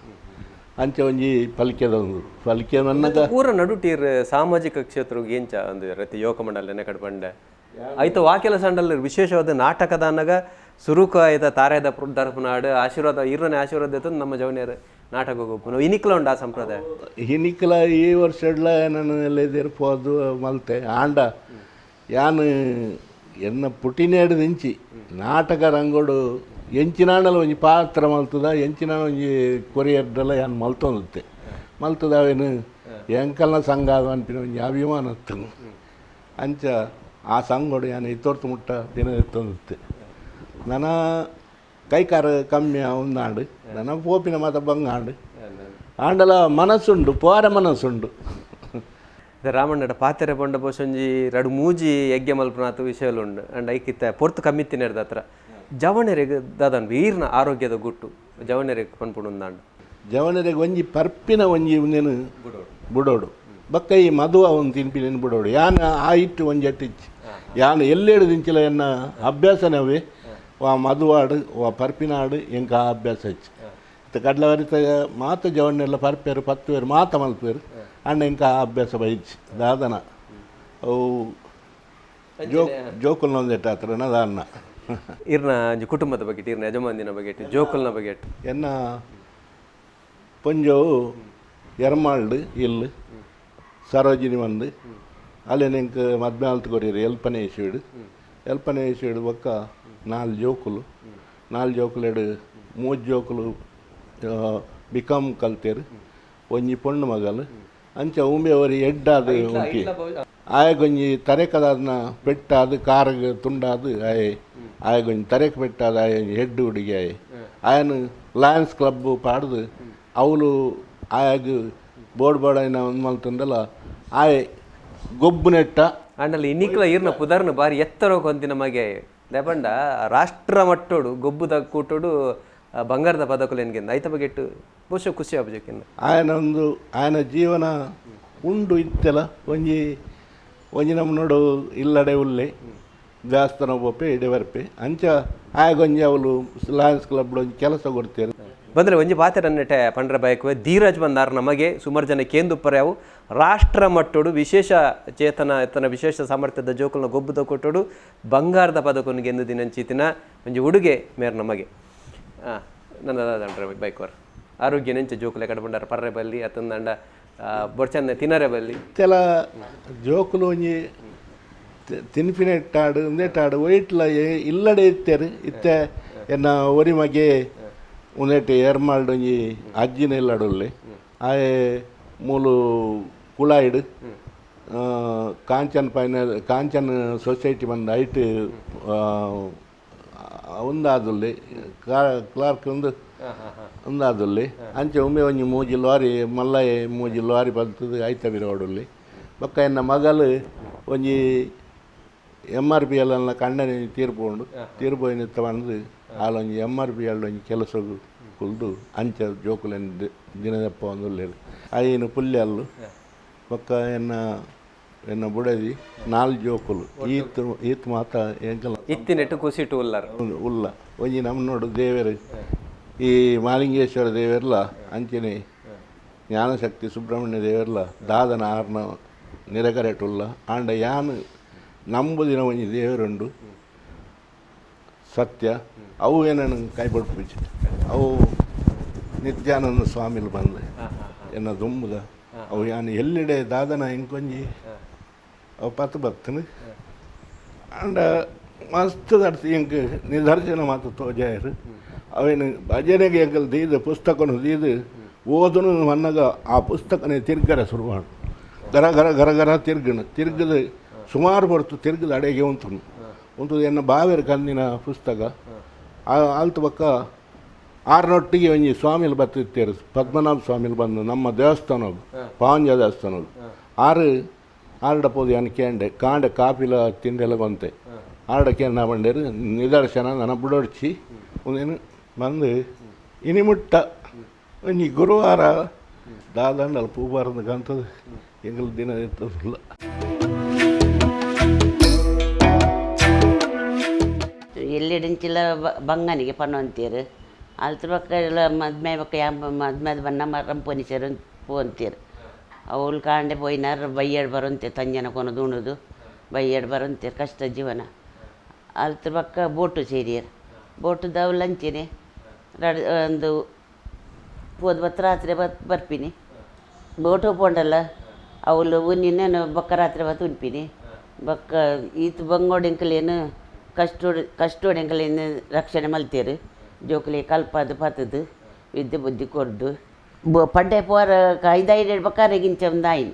Speaker 2: ಅಂಚೆ ಒಂಜಿ ಪಲಿಕೆದೊಂದು ಪಲಿಕೆ ನನ್ನಗ
Speaker 1: ಪೂರ ನಡುಟೀರ್ ಸಾಮಾಜಿಕ ಕ್ಷೇತ್ರಕ್ಕೆ ಏಂಚ ಒಂದು ರೀತಿ ಯೋಗ ಮಂಡಲ ಕಡ್ಬಂಡೆ ಆಯ್ತು ವಾಕೆಲ ಸಂಡಲ್ ವಿಶೇಷವಾದ ನಾಟಕದ ಅನ್ನಗ ಸುರುಕು ಆಯ್ತ ತಾರೆದ ದರ್ಪನಾಡು ಆಶೀರ್ವಾದ ಇರನೇ ಆಶೀರ್ವಾದ ಇತ್ತು ನಮ್ಮ ಜವನಿಯರು ನಾಟಕ ಹೋಗ್ಬೋದು ಇನಿಕ್ಲ ಉಂಡು ಆ ಸಂಪ್ರದಾಯ
Speaker 2: ಹಿನಿಕ್ಲ ಈ ವರ್ಷ ನಾನು ಎಲ್ಲಿದಿರ್ಬೋದು ಮಲ್ತೆ ಆಂಡ ಯಾನು ಎನ್ನ ಪುಟಿನೇಡು ನಿಂಚಿ ನಾಟಕ ರಂಗೋಡು ಎಂಚಿನಾಣಲು ಒಂಜಿ ಪಾತ್ರ ಮಲ್ತದ ಎಂಚಿನಾಣ ಒಂಜಿ ಕೊರಿಯರ್ಡೆಲ್ಲ ಯಾನು ಮಲ್ತೊಂದುತ್ತೆ ಮಲ್ತದ ಅವೇನು ಎಂಕಲ್ನ ಸಂಘ ಅದು ಅನ್ಪಿನ ಒಂಜಿ ಅಭಿಮಾನ ಇತ್ತು ಅಂಚ ಆ ಸಂಘೋಡು ಯಾನು ಇತ್ತೊರ್ತು ಮುಟ್ಟ ದಿನ ಎತ್ತೊಂದುತ್ತೆ ನನ್ನ ಕೈಕಾರ ಕಮ್ಮಿ ಒಂದಾಂಡು ನನ್ನ ಪೋಪಿನ ಮಾತ ಬಂಗಾಂಡು ಆಂಡಲ ಮನಸ್ಸುಂಡು ಪೋರ ಮನಸ್ಸುಂಡು
Speaker 1: ರಾಮಣ್ಣಡ ಪಾತೆರೆ ಪಂಡ ಪೋಷಂಜಿ ರಡು ಮೂಜಿ ಯಜ್ಞ ಮಲ್ಪನಾಥ ವಿಷಯಲುಂಡು ಅಂಡ್ ಐಕಿತ್ತ ಪೊರ್ತು ಕಮ್ಮಿ ತಿನ್ನೆರ್ದ ಹತ್ರ ಜವನೆರೆಗೆ ದಾದನ್ ಈರ್ನ ಆರೋಗ್ಯದ ಗುಟ್ಟು ಜವನೆರೆಗೆ ಪನ್ಪುಂಡು
Speaker 2: ಜವನೆರೆಗೆ ಒಂಜಿ ಪರ್ಪಿನ ಒಂಜಿ ಉಂದೇನು ಬುಡೋಡು ಬಕ್ಕ ಈ ಮದುವ ಒಂದು ತಿನ್ಪಿನೇನು ಬುಡೋಡು ಯಾನ ಆ ಇಟ್ಟು ಒಂಜಿ ಅಟ್ಟಿಚ್ಚಿ ಯಾನು ಎಲ್ಲೇಡು ದಿಂಚಿಲ ಎನ್ನ ಅಭ್ಯಾಸನವೇ ವಾ ಮದುವಾಡು ವಾ ಪರ್ಪಿನಾಡು ಎಂಕ ಆ ಅಭ್ಯಾಸ ಹೆಚ್ಚು ಕಡ್ಲ ವರಿತ ಮಾತ ಜವಣ್ಣೆಲ್ಲ ಪರ್ಪೇರು ಪತ್ತುವೇರು ಮಾತ ಮಲ್ಪೇರು ಅಣ್ಣ ಎಂಕ ಆ ಅಭ್ಯಾಸ ಬೈಚಿ ದಾದನ ಅವು ಜೋಕುಲ್ನ ಒಂದೆಟ್ಟ ಹತ್ರ ದಾನ್ನ
Speaker 1: ಇರ್ನ ಕುಟುಂಬದ ಬಗ್ಗೆ ಇರ್ನ ಯಜಮಾನಿನ ಬಗ್ಗೆ ಜೋಕುಲ್ನ ಬಗ್ಗೆ
Speaker 2: ಎನ್ನ ಪೊಂಜವು ಎರ್ಮಾಳ್ಡು ಇಲ್ಲು ಸರೋಜಿನಿ ಬಂದು ಅಲ್ಲಿ ನೆಂಕ ಮದ್ನಾಲ್ತು ಕೊರಿಯರು ಎಲ್ಪನೆ ಇಸುಡು ಒಕ್ಕ 4 ಜೋಕುಲು 4 ಜೋಕುಲೆಡು 3 ಜೋಕುಲು ಬಿಕಾಮ್ ಕಲ್ತೇರು ಒಂಜಿ ಪೊಣ್ಣು ಮಗಲು ಅಂಚ ಉಂಬೆ ಅವರಿ ಎಡ್ಡಾದ ಉಂಟಿ ಆಯಗೊಂಜಿ ತರೆಕದಾದನ ಪೆಟ್ಟಾದ ಕಾರಗೆ ತುಂಡಾದ ಆಯಗೊಂಜಿ ತರೆಕ ಪೆಟ್ಟಾದ ಹೆಡ್ ಹುಡುಗಿ ಆಯನು ಲಯನ್ಸ್ ಕ್ಲಬ್ ಪಾಡ್ದು ಅವಳು ಆಯಾಗ ಬೋರ್ಡ್ ಒಂದು ಮಲ್ತಂದಲ್ಲ ಆಯ್ ಗೊಬ್ಬು ನೆಟ್ಟ
Speaker 1: ಅಂಡಲ್ಲಿ ಇನ್ನಿಕ್ಲ ಇರ್ನ ಪುದರ್ನ ಬಾರಿ ಎತ್ತರ ಕೊಂತಿನ ಮಗೆ ಲೆಪಂಡ ರಾಷ್ಟ್ರ ಮಟ್ಟೋಡು ಗೊಬ್ಬುದ ಕೂಟೋಡು ಬಂಗಾರದ ಪದಕುಲೆನ್ಗೆಂದು ಐತ ಬಗೆಟ್ಟು ಬಹುಶಃ ಖುಷಿ ಆಗ್ಬೇಕಿನ್ನ
Speaker 2: ಆಯನ ಜೀವನ ಉಂಡು ಇತ್ತೆಲ್ಲ ಒಂಜಿ ನಮ್ಮ ನೋಡು ಇಲ್ಲಡೆ ಉಲ್ಲೆ ದೇವಸ್ಥಾನ ಒಪ್ಪೆ ಇಡೆ ಬರ್ಪೆ ಅಂಚ ಆಯಗೊಂಜಿ ಅವಳು ಲಯನ್ಸ್ ಕ್ಲಬ್ ಒಂಜಿ ಕೆಲಸ ಕೊಡ್ತೇರು
Speaker 1: ಬಂದರೆ ಒಂಜಿ ಪಾತೆರನ್ನೆಟೆ ಪಂಡ್ರೆ ಬಯಕುವೆ ಧೀರಜ್ ಬಂದಾರ ನಮಗೆ ಸುಮಾರು ಜನ ಕೇಂದುಪ್ಪರೆ ಅವು ರಾಷ್ಟ್ರ ಮಟ್ಟೋಡು ವಿಶೇಷ ಚೇತನ ಎತ್ತನ ವಿಶೇಷ ಸಾಮರ್ಥ್ಯದ ಜೋಕುಲ್ನ ಗೊಬ್ಬುದ ಕೊಟ್ಟೋಡು ಬಂಗಾರದ ಪದಕನಿಗೆ ಎಂದು ದಿನಂಚಿತಿನ ಒಂಜಿ ಉಡುಗೆ ಮೇರ್ ನಮಗೆ ನನ್ನ ದಂಡ್ರೆ ಬೈಕ್ವರ್ ಆರೋಗ್ಯ ನೆಂಚ ಜೋಕುಲೆ ಕಡ್ಬಂಡಾರ ಪರ್ರೆ ಬಲ್ಲಿ ಅತ್ತಂದಂಡ ಬೊಡ್ಚಂದ ತಿನ್ನರೆ ಬಲ್ಲಿ
Speaker 2: ಕೆಲ ಜೋಕುಲು ಒಂಜಿ ತಿನ್ಪಿನ ಇಟ್ಟಾಡು ಒಂದೇಟಾಡು ಒಯ್ಟ್ಲ ಇಲ್ಲಡೆ ಇತ್ತೇರು ಇತ್ತೆ ಎನ್ನ ಒರಿ ಮಗೆ ಉಂದೇಟು ಏರ್ಮಾಲ್ಡು ಒಂಜಿ ಅಜ್ಜಿನ ಇಲ್ಲಡುಲ್ಲೆ ಆಯೆ ಮೂಲು ಕುಳಾಯಿಡು ಕಾಂಚನ್ ಸೊಸೈಟಿ ಬಂದು ಐಟ್ ಒಂದಾದುಲ್ಲೆ ಕ್ಲಾರ್ಕ್ ಒಂದಾದುಲ್ಲೆ ಅಂಚೆ ಒಮ್ಮೆ ಒಂಜಿ 3 ಲಾರಿ ಮಲ್ಲಯೆ 3 ಲಾರಿ ಬಲ್ತದು ಐತ ಬಿರೋಡುಲ್ಲೆ ಬೊಕ್ಕ ಎನ್ನ ಮಗಲು ಒಂಜಿ MRP ಎಲ್ಲ ಕಂಡನೆ ತೀರ್ಪೋಯಿನ ಬಂದು ಆಲೊಂಜಿ MRP ಒಂಜಿ ಕೆಲಸ ಕುಲ್ದು ಅಂಚ ಜೋಕುಲೆನ್ ದಿನದಪ್ಪ ಒಂದುಲ್ಲೇರು ಐನು ಪುಲ್ಯಲ್ಲು ಪಕ್ಕ ಎನ್ನ ಬುಡದಿ 4 ಜೋಕುಲು ಈತ್ ಮಾತ ಎಂಕಲ
Speaker 1: ಇತ್ತಿನೆಟ್ಟು ಕುಸಿಟ್ಟು
Speaker 2: ಉಲ್ಲ ಒಂಜಿ ನಮ್ಮ ನೋಡು ದೇವರು ಈ ಮಾಲಿಂಗೇಶ್ವರ ದೇವರ್ಲ ಅಂಚನೆ ಜ್ಞಾನಶಕ್ತಿ ಸುಬ್ರಹ್ಮಣ್ಯ ದೇವರ್ಲ ದಾದನ ಆರ್ನ ನಿರಗರೆಟುಲ್ಲ ಆಂಡ ಯಾನು ನಂಬುದಿನ ಒಂಜಿ ದೇವರುಂಡು ಸತ್ಯ ಅವು ಏನನ್ನು ಕೈಪಡ್ಪಿಚ್ಚು ಅವು ನಿತ್ಯಾನಂದ ಸ್ವಾಮಿಲು ಬಂದು ಎನ್ನ ದುಂಬುದ ಅವು ಯಾನು ಎಲ್ಲೆಡೆ ದಾದನ ಇಂಕೊಂಜಿ ಅವು ಪತ್ತು ಬರ್ತನು ಅಂಡ ಮಸ್ತ್ ದರ್ಸಿ ಎಂಕ್ ನಿದರ್ಶನ ಮಾತು ತೋಜಾಯರು ಅವೇನು ಭಜನೆಗೆ ಎಂಕಲ್ ದೀದು ಪುಸ್ತಕನು ದೀದು ಓದನು ಮನ್ನಾಗ ಆ ಪುಸ್ತಕನೇ ತಿರ್ಗರೆ ಶುರು ಮಾಡು ಗರ ಗರ ಗರ ಗರ ತಿರ್ಗದು ಸುಮಾರು ಬರ್ತು ತಿರ್ಗದ ಅಡೆಗೆ ಒಂದು ಎನ್ನ ಬಾವೇರ ಕಂದಿನ ಪುಸ್ತಕ ಆಲ್ತು ಪಕ್ಕ ಆರ್ನೊಟ್ಟಿಗೆ ಒಂಜಿ ಸ್ವಾಮಿಲಿ ಬರ್ತಿರ್ತೇರು ಪದ್ಮನಾಭ ಸ್ವಾಮಿಲಿ ಬಂದು ನಮ್ಮ ದೇವಸ್ಥಾನ ಪಾಂಜ ದೇವಸ್ಥಾನ ಆರ್ಡ ಪೋದು ಏನು ಕೇಂಡೆ ಕಾಂಡೆ ಕಾಪಿಲ ತಿಂಡೆಲ್ಲ ಬಂತೆ ಆರ್ಡ ಕೇಂಡ ಬಂಡೇರು ನಿದರ್ಶನ ನನ್ನ ಬುಡೊಡ್ಚಿ ಒಂದೇನು ಬಂದು ಇನಿಮುಟ್ಟ ಒಂಜಿ ಗುರುವಾರ ದಾದಂಡಲ್ಲಿ ಪೂ ಬಾರದು ಕಂತದ್ದು ಎಂಗಲ್ ದಿನ ಇರ್ತದಿಲ್ಲ.
Speaker 3: ಎಲ್ಲಿಡಿಂಚಿಲ್ಲ ಬಂಗನಿಗೆ ಪನ್ನು ಅಂತೀರು ಅಲ್ತ್ರ ಪಕ್ಕ ಎಲ್ಲ ಮದ್ಮೆ ಪಕ್ಕ ಮದ್ಮೆದ ಬಣ್ಣ ರಂಪೊನಿಸರು ಪೂ ಅಂತೀರು ಅವಳು ಕಾಂಡೆ ಪೋಯಿನಾರು ಬೈಯಡ್ ಬರಂತೆ ತಂಜನ ಕೊನದು ಉಣದು ಬೈಯಡ್ ಬರಂತೀರು ಕಷ್ಟ ಜೀವನ. ಅಲ್ತ್ರ ಪಕ್ಕ ಬೋಟು ಸೇರಿಯರು ಬೋಟುದ ಅವಳು ಅಂಚೀನಿ ಒಂದು ಪೋದು ಬತ್ತು ರಾತ್ರಿ ಬರ್ಪಿನಿ ಬೋಟು ಪೋಂಡಲ್ಲ ಅವಳು ಉನ್ನಿನೇನು ಬೊಕ್ಕ ರಾತ್ರಿ ಬತ್ತು ಉಣ್ಪಿನಿ ಬೊಕ್ಕ ಈತು ಬಂಗೋಡೆಂಕಲೇನು ಕಷ್ಟೋಡೆಂಕಲೇನು ರಕ್ಷಣೆ ಮಲ್ತೇರು ಜೋಕುಲಿ ಕಲ್ಪದು ಪತ್ತದು ವಿದ್ಯೆ ಬುದ್ಧಿ ಕೊರ್ದು ಪಡ್ಡೆ ಪೋರ 5 ಬಕ್ಕಾರೆ ಗಿಂಚ ಒಂದು ಆಯ್ನು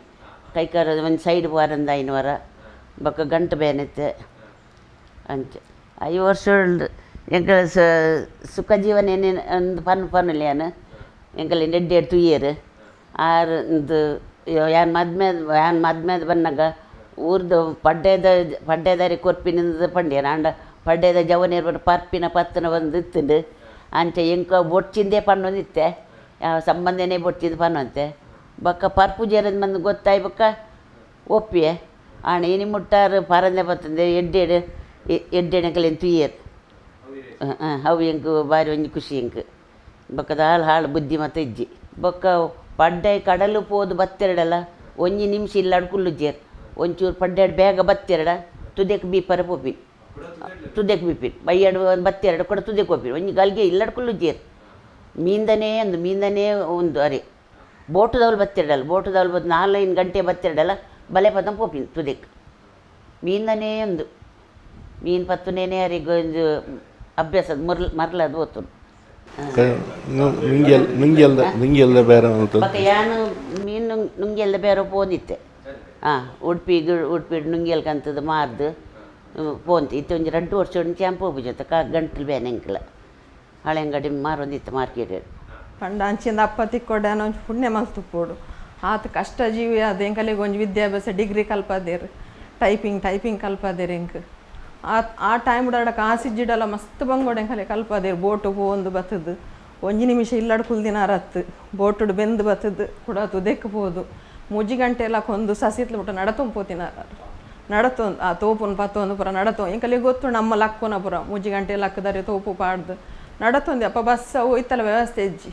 Speaker 3: ಕೈಕಾರ ಒಂದು ಸೈಡ್ ಪೋರ ಒಂದು ಆಯ್ನು ವರ ಬೊಕ್ಕ ಗಂಟು ಬೇನೆತ್ತೆ ಅಂಚ 5 ವರ್ಷ ಎಂಕ ಸುಖ ಜೀವನ ಏನೇನು ಒಂದು ಪನ್ನುಲೇನು ಎಂಕಲ್ಲಿ ನೆಡ್ಡೇಡು ತುಯ್ಯರು ಆರು ಯಾನ್ ಮದ್ಮೇದ ಬಂದಾಗ ಊರ್ದು ಪಡ್ಡೆದಾರಿ ಕೊರ್ಪಿನಿಂದ ಪಂಡ್ಯ ನಾಂಡ ಪಡ್ಡೆದ ಜವನೇರು ಬಟ್ಟು ಪರ್ಪಿನ ಪತ್ತನ ಬಂದು ಇತ್ತುಂಡು ಅಂಚ ಎಂಕ ಬೊಡ್ಚಿಂದೇ ಪನ್ನೊಂದಿತ್ತೆ ಯಾವ ಸಂಬಂಧನೇ ಬೊಡ್ಚಿಂದು ಪನ್ನೊಂತೆ ಬೊಕ್ಕ ಪರ್ಪುಜೇರದ ಮಂದು ಗೊತ್ತಾಯ್ ಬೊಕ್ಕ ಒಪ್ಪಿಯೆ ಆಣ ಇನಿ ಮುಟ್ಟಾರು ಪರಂದೆ ಬರ್ತಂದೆ ಎಡ್ಡೆಣಕಲೇನು ತುಯ್ಯರು ಅವು ಎಂಕು ಬಾರಿ ಒಂಜಿ ಖುಷಿ ಎಂಕು ಬೊಕ್ಕದ ಹಾಳು ಬುದ್ಧಿ ಮತ್ತು ಇಜ್ಜಿ ಬೊಕ್ಕ ಪಡ್ಡೆ ಕಡಲು ಪೋದು ಬತ್ತೆರಡಲ್ಲ ಒಂಜಿ ನಿಮಿಷ ಇಲ್ಲ ಅಡ್ಕುಲ್ಲುಜ್ಜೇರು ಒಂಚೂರು ಪಡ್ಡೆಡು ಬೇಗ ಬತ್ತೆರಡ ತುದೆಕ್ ಬೀಪರ ಪೋಪಿನ್ ತುದೆಕ್ ಬೀಪಿನ್ ಬೈಯಡು ಬತ್ತೆರಡು ಕೂಡ ತುದೆಕ್ ಹೋಪಿನ್ ಒಂಜಿ ಗಲ್ಗೆ ಇಲ್ಲ ಅಡ್ಕುಲ್ಲುಜ್ಜೇರು ಮೀಂದನೇ ಒಂದು ಅರೆ ಬೋಟುದವ್ಲು ಬತ್ತೆರಡಲ್ಲ ಬೋಟುದವ್ಲು ಬತ್ತು 4 ಗಂಟೆ ಬತ್ತೆರಡಲ್ಲ ಬಲೆ ಪದಂ ಪೋಪಿನ್ ತುದೆಕ್ ಮೀಂದನೇ ಒಂದು ಮೀನು ಪತ್ತುನೇನೆ ಅರಿಗೆ ಒಂದು ಅಭ್ಯಾಸದ ಮರ್ಲದು ಓದ್ತು
Speaker 2: ನುಂಗಿಯಲ್ದ ಬೇರೆ
Speaker 3: ಮತ್ತೆ ಯಾನು ಮೀನು ನುಂಗಿಯಲ್ದ ಬೇರೆ ಪೋದಿತ್ತೆ ಉಡುಪಿ ನುಂಗಿಯಲ್ ಕಂತದ್ದು ಮಾರ್ದು ಪೋಂತಿ ಇತ್ತು ಒಂಜಿ 2 ವರ್ಷ ಚಾಂಪು ಹೋಗ್ಬಿಜತ್ತ ಗಂಟಲು ಬೇನೆ ಎಂಕಲ ಹಳೆ ಅಂಗಡಿ ಮಾರೊಂದಿತ್ತು ಮಾರ್ಕೆಟ್
Speaker 4: ಪಂಡ ಅಂಚಿಂದ ಅಪ್ಪ ತಿಕ್ಕೊಡ್ಯಾನ ಒಂಚು ಪುಣ್ಯ ಮಲ್ತುಪ್ಪೋಡು ಆತ ಕಷ್ಟ ಜೀವಿ ಅದು ಎಂಕಲಿಗೆ ಒಂಜಿ ವಿದ್ಯಾಭ್ಯಾಸ ಡಿಗ್ರಿ ಕಲ್ಪದೇರು ಟೈಪಿಂಗ್ ಕಲ್ಪದೇರು ಎಂಕ್ ಆ ಟೈಮ್ ಉಡಾಡಕ್ಕೆ ಆಸಿಜ್ಜಿಡಲ್ಲ ಮಸ್ತ್ ಬಂಗೋಡೆ ಎಂಕಲೆ ಕಲ್ಪದೇರು ಬೋಟು ಒಂದು ಬತ್ತದು ಒಂಜಿ ನಿಮಿಷ ಇಲ್ಲಡ್ ಕುಲ್ದಿನ ರತ್ತು ಬೋಟುಡು ಬೆಂದು ಬತ್ತದು ಕೂಡ ತುದೆಕ್ಬೋದು 3 ಗಂಟೆ ಎಲ್ಲ ಕೊಂದು ಸಸಿತ್ಲು ಬಿಟ್ಟು ನಡತೊಂಪೋತಿನಾರ ನಡತೊಂದು ಆ ತೋಪುನ ಪತ್ತೊಂದು ಪುರ ನಡತೊ ಎಂಕಲಿಗೆ ಗೊತ್ತು ನಮ್ಮ ಲಕ್ಕುನ ಪುರ 3 ಗಂಟೆ ಲಕ್ಕದಾರೆ ತೋಪು ಪಾಡ್ದು ನಡತೊಂದು ಅಪ್ಪ ಬಸ್ ಹೋಯ್ತಲ್ಲ ವ್ಯವಸ್ಥೆ ಇಜ್ಜಿ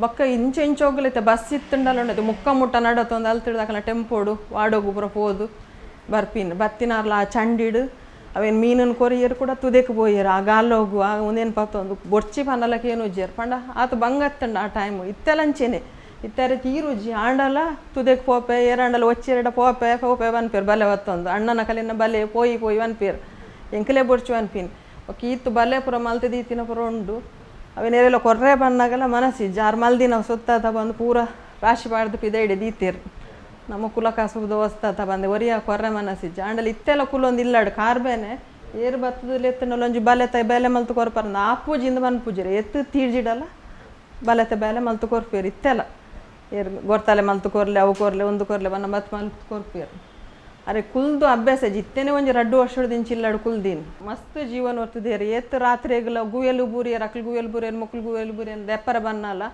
Speaker 4: ಬೊಕ್ಕ ಇಂಚು ಹೋಗ್ಲೈತೆ ಬಸ್ ಇತ್ತುಂಡಲ್ಲ ಉಂಡೈತೆ ಮುಕ್ಕ ಮುಟ್ಟ ನಡತೊಂದು ಅಲ್ಲಿ ತಿಳ್ದಾಕಲ್ಲ ಟೆಂಪೋಡು ವಾಡೋಗು ಪುರ ಪೋದು ಬರ್ಪಿನ್ ಬತ್ತಿನಾರ್ಲ ಆ ಚಂಡಿಡು ಅವೇನು ಮೀನನ್ನು ಕೊರಿಯರು ಕೂಡ ತುದೆಕ್ ಪೋಯರು ಆ ಗಾಲೋಗು ಆ ಒಂದೇನು ಪತ್ತೊಂದು ಬೊಡ್ಚಿ ಪನ್ನಲಕ್ಕೆ ಏನು ಉಜ್ಜೇರು ಪಂಡ ಆತ ಬಂಗತ್ತಂಡ ಆ ಟೈಮು ಇತ್ತೆಲಂಚೇನೆ ಇತ್ತಾರೆ ತೀರುಜ್ಜಿ ಆಂಡಲ ತುದೆಕ್ ಪೋಪೆ ಏರಂಡಲ ಒಚ್ಚೆರಡ ಪೋಪೆ ಬನ್ಪೇರು ಬಲೆ ಹೊತ್ತೊಂದು ಅಣ್ಣನ ಕಲಿನ ಬಲೆ ಪೋಯಿ ಬನ್ಪೇರು ಎಂಕಲೇ ಬೊಡ್ಚು ಅನ್ಪಿನ್ ಕೀತು ಬಲೆ ಪುರ ಮಲ್ತದೀತಿನ ಪುರ ಉಂಡು ಅವೇನೆಲ್ಲ ಕೊರ್ರೆ ಬನ್ನಾಗಲ್ಲ ಮನಸ್ಸಿ ಜಾರ್ ಮಲ್ದಿನ ಸುತ್ತಾತ ಬಂದು ಪೂರ ರಾಶಿ ಪಾಡ್ದು ಪಿದೈಡೆ ದೀತಿರು ನಮ್ಮ ಕುಲಕಾಸುದು ಹೊಸ್ತಾತ ಬಂದೆ ಒರಿಯ ಕೊರ್ರೆ ಮನಸ್ಸಿಜ್ಜ ಆಂಡಲ ಇತ್ತೆಲ್ಲ ಕುಲೊಂದು ಇಲ್ಲಾಡು ಕಾರ್ಬೇನೆ ಏರು ಬತ್ತದಲ್ಲಿ ಎತ್ತನಲ್ಲಿ ಒಂಜಿ ಬಲೆತ ಬೇಲೆ ಮಲ್ತು ಕೊರ್ಪಾರ ಆ ಪೂಜಿಂದ ಬಂದು ಪೂಜಿರಿ ಎತ್ತು ತೀರ್ಜಿಡಲ್ಲ ಬಲೆತ ಬೇಲೆ ಮಲ್ತು ಕೊರ್ಪೇರು ಇತ್ತೆಲ್ಲ ಏರು ಗೊರ್ತಲೆ ಮಲ್ತು ಕೊರ್ಲೆ ಅವು ಕೊರ್ಲೆ ಒಂದು ಕೊರ್ಲೆ ಬನ್ನ ಬತ್ತು ಮಲ್ತು ಕೊರ್ಪೇರು ಅರೆ ಕುಲ್ದು ಅಭ್ಯಾಸ ಇತ್ತೇನೆ ಒಂಜಿ 2 ವರ್ಷದಿಂಚ ಇಲ್ಲಾಡು ಕುಲ್ದೀನ್ ಮಸ್ತ್ ಜೀವನ ಹೊರ್ತದೇರು ಎತ್ತು ರಾತ್ರಿಗೆಲ್ಲ ಗುಯಲು ಬೂರಿಯರು ಅಕ್ಲು ಗುಯಲು ಬೂರಿಯರು ಮಕ್ಳು ಗುಯಲು ಬೂರಿಯರು ದೆಪ್ಪರ ಬನ್ನಲ್ಲ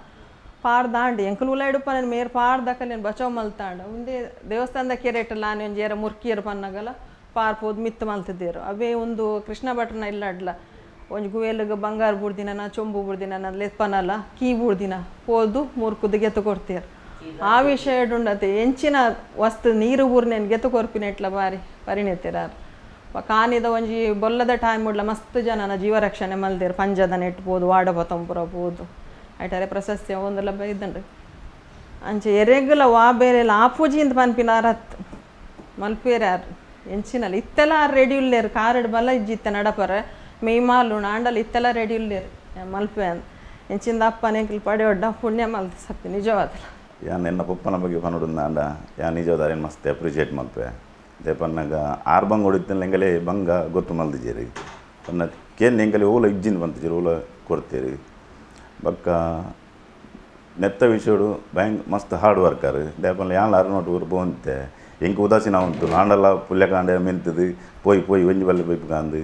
Speaker 4: ಪಾರ್ ದಾಂಡಿ ಎಂಕಲು ಉಲಾಯ್ಡುಪ್ಪ ನಾನು ಮೇರ್ ಪಾರ್ ದಕ್ಕಲೇನು ಬಚಾವ್ ಮಲ್ತಾಂಡ ಒಂದೇ ದೇವಸ್ಥಾನದ ಕೆರೆಟಲ್ಲ ನಾನು ಒಂಜಿ ಏರ ಮುರ್ಕಿಯರು ಪನ್ನಾಗಲ್ಲ ಪಾರ್ ಪೋದು ಮಿತ್ತು ಮಲ್ತಿದ್ದೇರು ಅವೇ ಒಂದು ಕೃಷ್ಣ ಭಟ್ರನ ಇಲ್ಲಾಡ್ಲ ಒಂಜಿ ಗುಯಲ್ಗೆ ಬಂಗಾರ ಬುಡ್ದಿನ ಚೊಂಬು ಬುಡ್ದಿನ ಲೆಪ್ಪನಲ್ಲ ಕೀ ಬುಡ್ದಿನ ಪೋದು ಮುರ್ಕುದು ಗೆತ್ತು ಕೊಡ್ತೀರು ಆ ವಿಷಯ ಉಂಡತೆ ಎಂಚಿನ ವಸ್ತು ನೀರು ಬೂರ್ನೇನು ಗೆತ್ತು ಕೊರ್ಪಿನ ಇಟ್ಲ ಬಾರಿ ಪರಿಣಿತಿರಾರು ಕಾನಿದ ಒಂಜಿ ಬೊಲ್ಲದ ಟೈಮ್ ಉಡ್ಲ ಮಸ್ತ್ ಜನನ ಜೀವರಕ್ಷಣೆ ಮಲ್ದೇರು ಪಂಜದ ನೆಟ್ಬೋದು ವಾಡಬತಂಪುರ ಪೋದು ಐಟರೆ ಪ್ರಶಸ್ತಿ ಒಂದೆಲ್ಲ ಬೈದಂಡು ಅಂಚೆ ಎರೆಗುಲ ವಾ ಬೇರೆ ಆ ಪೂಜಿಯಿಂದ ಪನ್ಪಿನಾರತ್ ಮಲ್ಪೇರ್ಯಾರು ಎಂಚಿನಲ್ಲಿ ಇತ್ತೆಲ್ಲ ರೆಡಿ ಉಳ್ಳೇರು ಕಾರಡು ಬಲ್ಲ ಇಜ್ಜಿತ್ತೆ ನಡಪರ ಮೇಯ್ಮಾಲು ನಾಂಡಲ್ ಇತ್ತೆಲ್ಲ ರೆಡಿ ಉಳ್ಳೇರು ಮಲ್ಪೆ ಅಂತ ಎಂಚಿಂದ ಅಪ್ಪನ ಎಂಕಲ್ ಪಡೆ ಒಡ್ಡ ಪುಣ್ಯ ಮಲ್ತು ಸಪ್ಪಿ ನಿಜವಾದಲ್ಲ
Speaker 5: ಯಾನ್ ಎನ್ನ ಪಪ್ಪನ ಬಗ್ಗೆ ಪನುಡುಂದಾಂಡ ಯಾನ್ ನಿಜವಾದ ಮಸ್ತ್ ಅಪ್ರಿಷಿಯೇಟ್ ಮಲ್ಪೆ ಅದೇ ಪನ್ನಾಗ ಆರು ಬಂಗ ಹೊಡಿತೀನಿ ಎಂಗಲೇ ಬಂಗ ಗೊತ್ತು ಮಲ್ದಿದ್ದೀರಿ ಪನ್ನ ಕೇಂದ್ರ ಎಂಗಲೇ ಓಲ ಇಜ್ಜಿನ ಬಂತಿದ್ದೀರಿ ಓಲ ಕೊಡ್ತೀರಿ ಬಕ್ಕ ನೆತ್ತ ವಿಷಯಡು ಬ್ಯಾಂಕ್ ಮಸ್ತ್ ಹಾರ್ಡ್ ವರ್ಕರ್ ದೇಪಲ್ಲ ಯಾನ್ ಅರ್ನೋಟ್ ಊರು ಪೋಂತೆ ಎಂಕ ಉದಾಸೀನ ಉಂಟು ನಾಂಡಲ್ಲ ಪುಲ್ಯಕಾಂಡೆ ಮೆಂತದು ಪೋಯಿ ಒಂಜಿ ಬಲ್ಲೆ ಪೈಪ್ ಕಾಂದು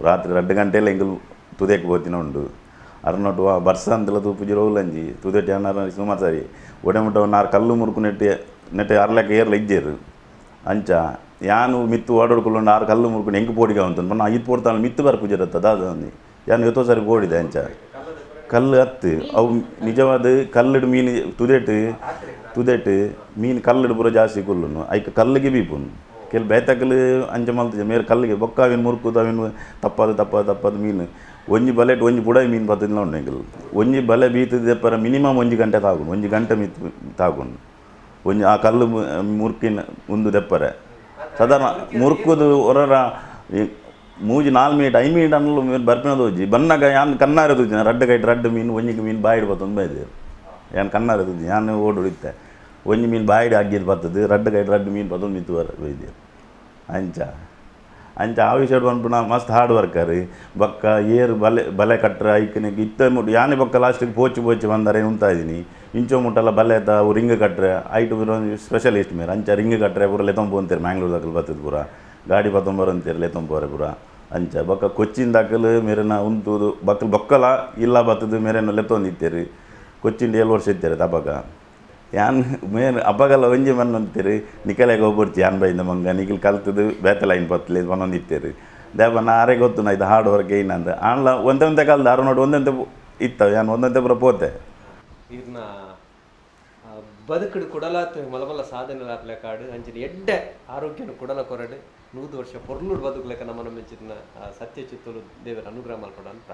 Speaker 5: ರಾತ್ರಿ 2 ಗಂಟೆಲ್ಲ ಎಂಕಲ್ ತುದೇಕ್ ಪೋತಿನ ಉಂಡು ಅರ್ನೋಟು ಬರ್ಸ ಅಂತೆಲ್ಲ ತೂಪುಜಿರೋ ಉಲ್ಲಂಜಿ ತುದೇಟಿ ಅನ್ನಾರ ಸುಮಾರು ಸರಿ ಒಡೆಮುಟ್ಟ 4 ಕಲ್ಲು ಮುರುಕು ನೆಟ್ಟೆ ಅರ್ಲೆಕ್ಕ ಏರ್ಲ ಇಜ್ಜೇರು ಅಂಚ ಯಾನು ಮಿತ್ತು ಓಡಾಡ್ಕೊಳ್ಳೊಂಡು 6 ಕಲ್ಲು ಮುರುಕು ಎಂಕು ಪೋಡಿಗೆ ಉಂಟು ಬಣ್ಣ 5 ಪೋಡ್ತಾಳೆ ಮಿತ್ತು ಬರ್ಪುಜಿರತ್ತ ಅದಾದ ಯಾನು ಎತ್ತೋ ಸರಿ ಪೋಡಿದೆ ಅಂಚ ಕಲ್ಲು ಹತ್ತು ಅವು ನಿಜವಾದ ಕಲ್ಲಡು ಮೀನು ತುದೇಟು ಮೀನು ಕಲ್ಲಡು ಪೂರ ಜಾಸ್ತಿ ಕೊಲ್ಲುನು ಐಕ ಕಲ್ಲಿಗೆ ಬೀಪುನು ಕೆಲ ಬೇತಕಲು ಅಂಚ ಮಲ್ತಿಜ ಮೇರೆ ಕಲ್ಲಿಗೆ ಬೊಕ್ಕಾವಿನ ಮುರುಕುದು ಅವಿನ ತಪ್ಪದು ಮೀನು ಒಂಜಿ ಬಲೆಟ್ ಒಂಜಿ ಬುಡಾಯಿ ಮೀನು ಬತ್ತದಿಲ್ಲ ಉಂಡು ಎಂಕಲ್ ಒಂಜಿ ಬಲೆ ಬೀತದೆಪ್ಪರ ಮಿನಿಮಮ್ 1 ಗಂಟೆ ತಾಗುಂಡು 1 ಗಂಟೆ ಮಿತ್ತು ತಾಗುಂಡು ಒಂಜಿ ಆ ಕಲ್ಲು ಮುರುಕಿನ ಒಂದು ದೆಪ್ಪರೆ ಸಾಧಾರಣ ಮುರುಕುದು ಹೊರರ ಮೂಜಿ 4 ಮಿನಿಟ್ 5 ಮಿನಿಟ್ ಅನ್ನಲು ಬರ್ಪಿನದು ಹೋಜಿ ಬನ್ನಾಗ ಯಾನ್ ಕನ್ನಾರ ತುಜ್ಜಿ ರಡ್ಡು ಮೀನು ಒಂಜಿಗೆ ಮೀನು ಬಾಯಿಡ್ ಬತ್ತೊಂದು ಬೈದೇರು ಯಾನ್ ಕನ್ನಾರ ತುಜ್ಜಿ ಯಾನು ಓಡೊಡಿತ್ತೆ ಒಂಜಿ ಮೀನು ಬಾಯಿಡ್ ಆಗಿದ್ದು ಬರ್ತದೆ ರಡ್ಡು ಮೀನು ಬತ್ತೊಂದು ಮಿತ್ತು ಬೈದೇರು ಅಂಚ ಆ ವಿಷಯ ಬಂದ್ಬಿಟ್ಟು ನಾ ಮಸ್ತ್ ಹಾರ್ಡ್ ವರ್ಕರ್ ಬಕ್ಕ ಏರು ಬಲೆ ಕಟ್ಟರೆ ಐಕನಿಗೆ ಇತ್ತ ಮುಟ್ಟು ಯಾನೇ ಬಕ್ಕ ಲಾಸ್ಟಿಗೆ ಪೋಚಿ ಬಂದರೆ ಉಂತಾ ಇದ್ದೀನಿ ಇಂಚೋ ಮುಟ್ಟೆಲ್ಲ ಬಲೆ ಎತ್ತ ಅವು ರಿಂಗ್ ಕಟ್ಟರೆ ಐಟು ಸ್ಪೆಷಲಿಸ್ಟ್ ಮೇರೆ ಅಂಚ ರಿಂಗ್ ಕಟ್ಟರೆ ಪೂರ ಲೆತೊಂಬು ಅಂತಾರೆ ಮ್ಯಾಂಗ್ಳೂರ್ದಾಕಲು ಬರ್ತದೆ ಪೂರ ಗಾಡಿ ಬತ್ತೊಂಬರು ಅಂತಾರೆ ಲೆತೊಂಬೋರೆ ಪೂರ ಅಂಚ ಬಕ್ಕ ಕೊಚ್ಚಿನ ದಾಖಲು ಮೇರೆನ ಉಂತುದು ಬೊಕ್ಕಲ ಇಲ್ಲ ಬತ್ತದು ಮೇರೆನ ಲೆತ್ತೊಂದಿತ್ತೇರಿ ಕೊಚ್ಚಿಂದ 7 ವರ್ಷ ಇತ್ತಾರೆ ತಪಕ ಯಾನ್ ಮೇನ್ ಹಬ್ಬಗಲ್ಲ ಒಂಜಿ ಮಣ್ಣು ಅಂತೀರಿ ನಿಕಲೆಗೆ ಹೋಗ್ಬಿಡ್ತಿ ಯಾನ್ ಬೈಂದ ಮಂಗ ನಿಖಿಲ್ ಕಲ್ತದು ಬೇತಲೈನ್ ಬತ್ತಲಿ ಒಂದೊಂದು ಇತ್ತೇರಿ ದೇವನ ಆರೇ ಗೊತ್ತು ನಾ ಇದು ಹಾರ್ಡ್ ವರ್ಕ್ ಏನಂದ ಆನ್ಲ ಒಂದೇ ಕಾಲದ ಆರು ನೋಡಿ ಒಂದಂತೆ ಇತ್ತವ ಯಾನ್ ಒಂದಂತೆ ಪುರ ಪೋತೆ
Speaker 1: ಇದನ್ನ ಬದುಕಡು ಕೊಡಲಾತ ಮಲಮಲ್ಲ ಸಾಧನೆ ಆಪ್ಲೆ ಕಾಡು ಅಂಚಿನ ಎಡ್ಡೆ ಆರೋಗ್ಯನ ಕೊಡಲ ಕೊರಡು 100 ವರ್ಷ ಪೊರ್ಲುಡು ಬದುಕಲೆಕ್ಕ ನಮ್ಮನ್ನು ಮೆಚ್ಚಿನ ಸತ್ಯ ಚಿತ್ತೂರು ದೇವರ ಅನುಗ್ರಹ ಮಲ್ಪಡ ಅಂತ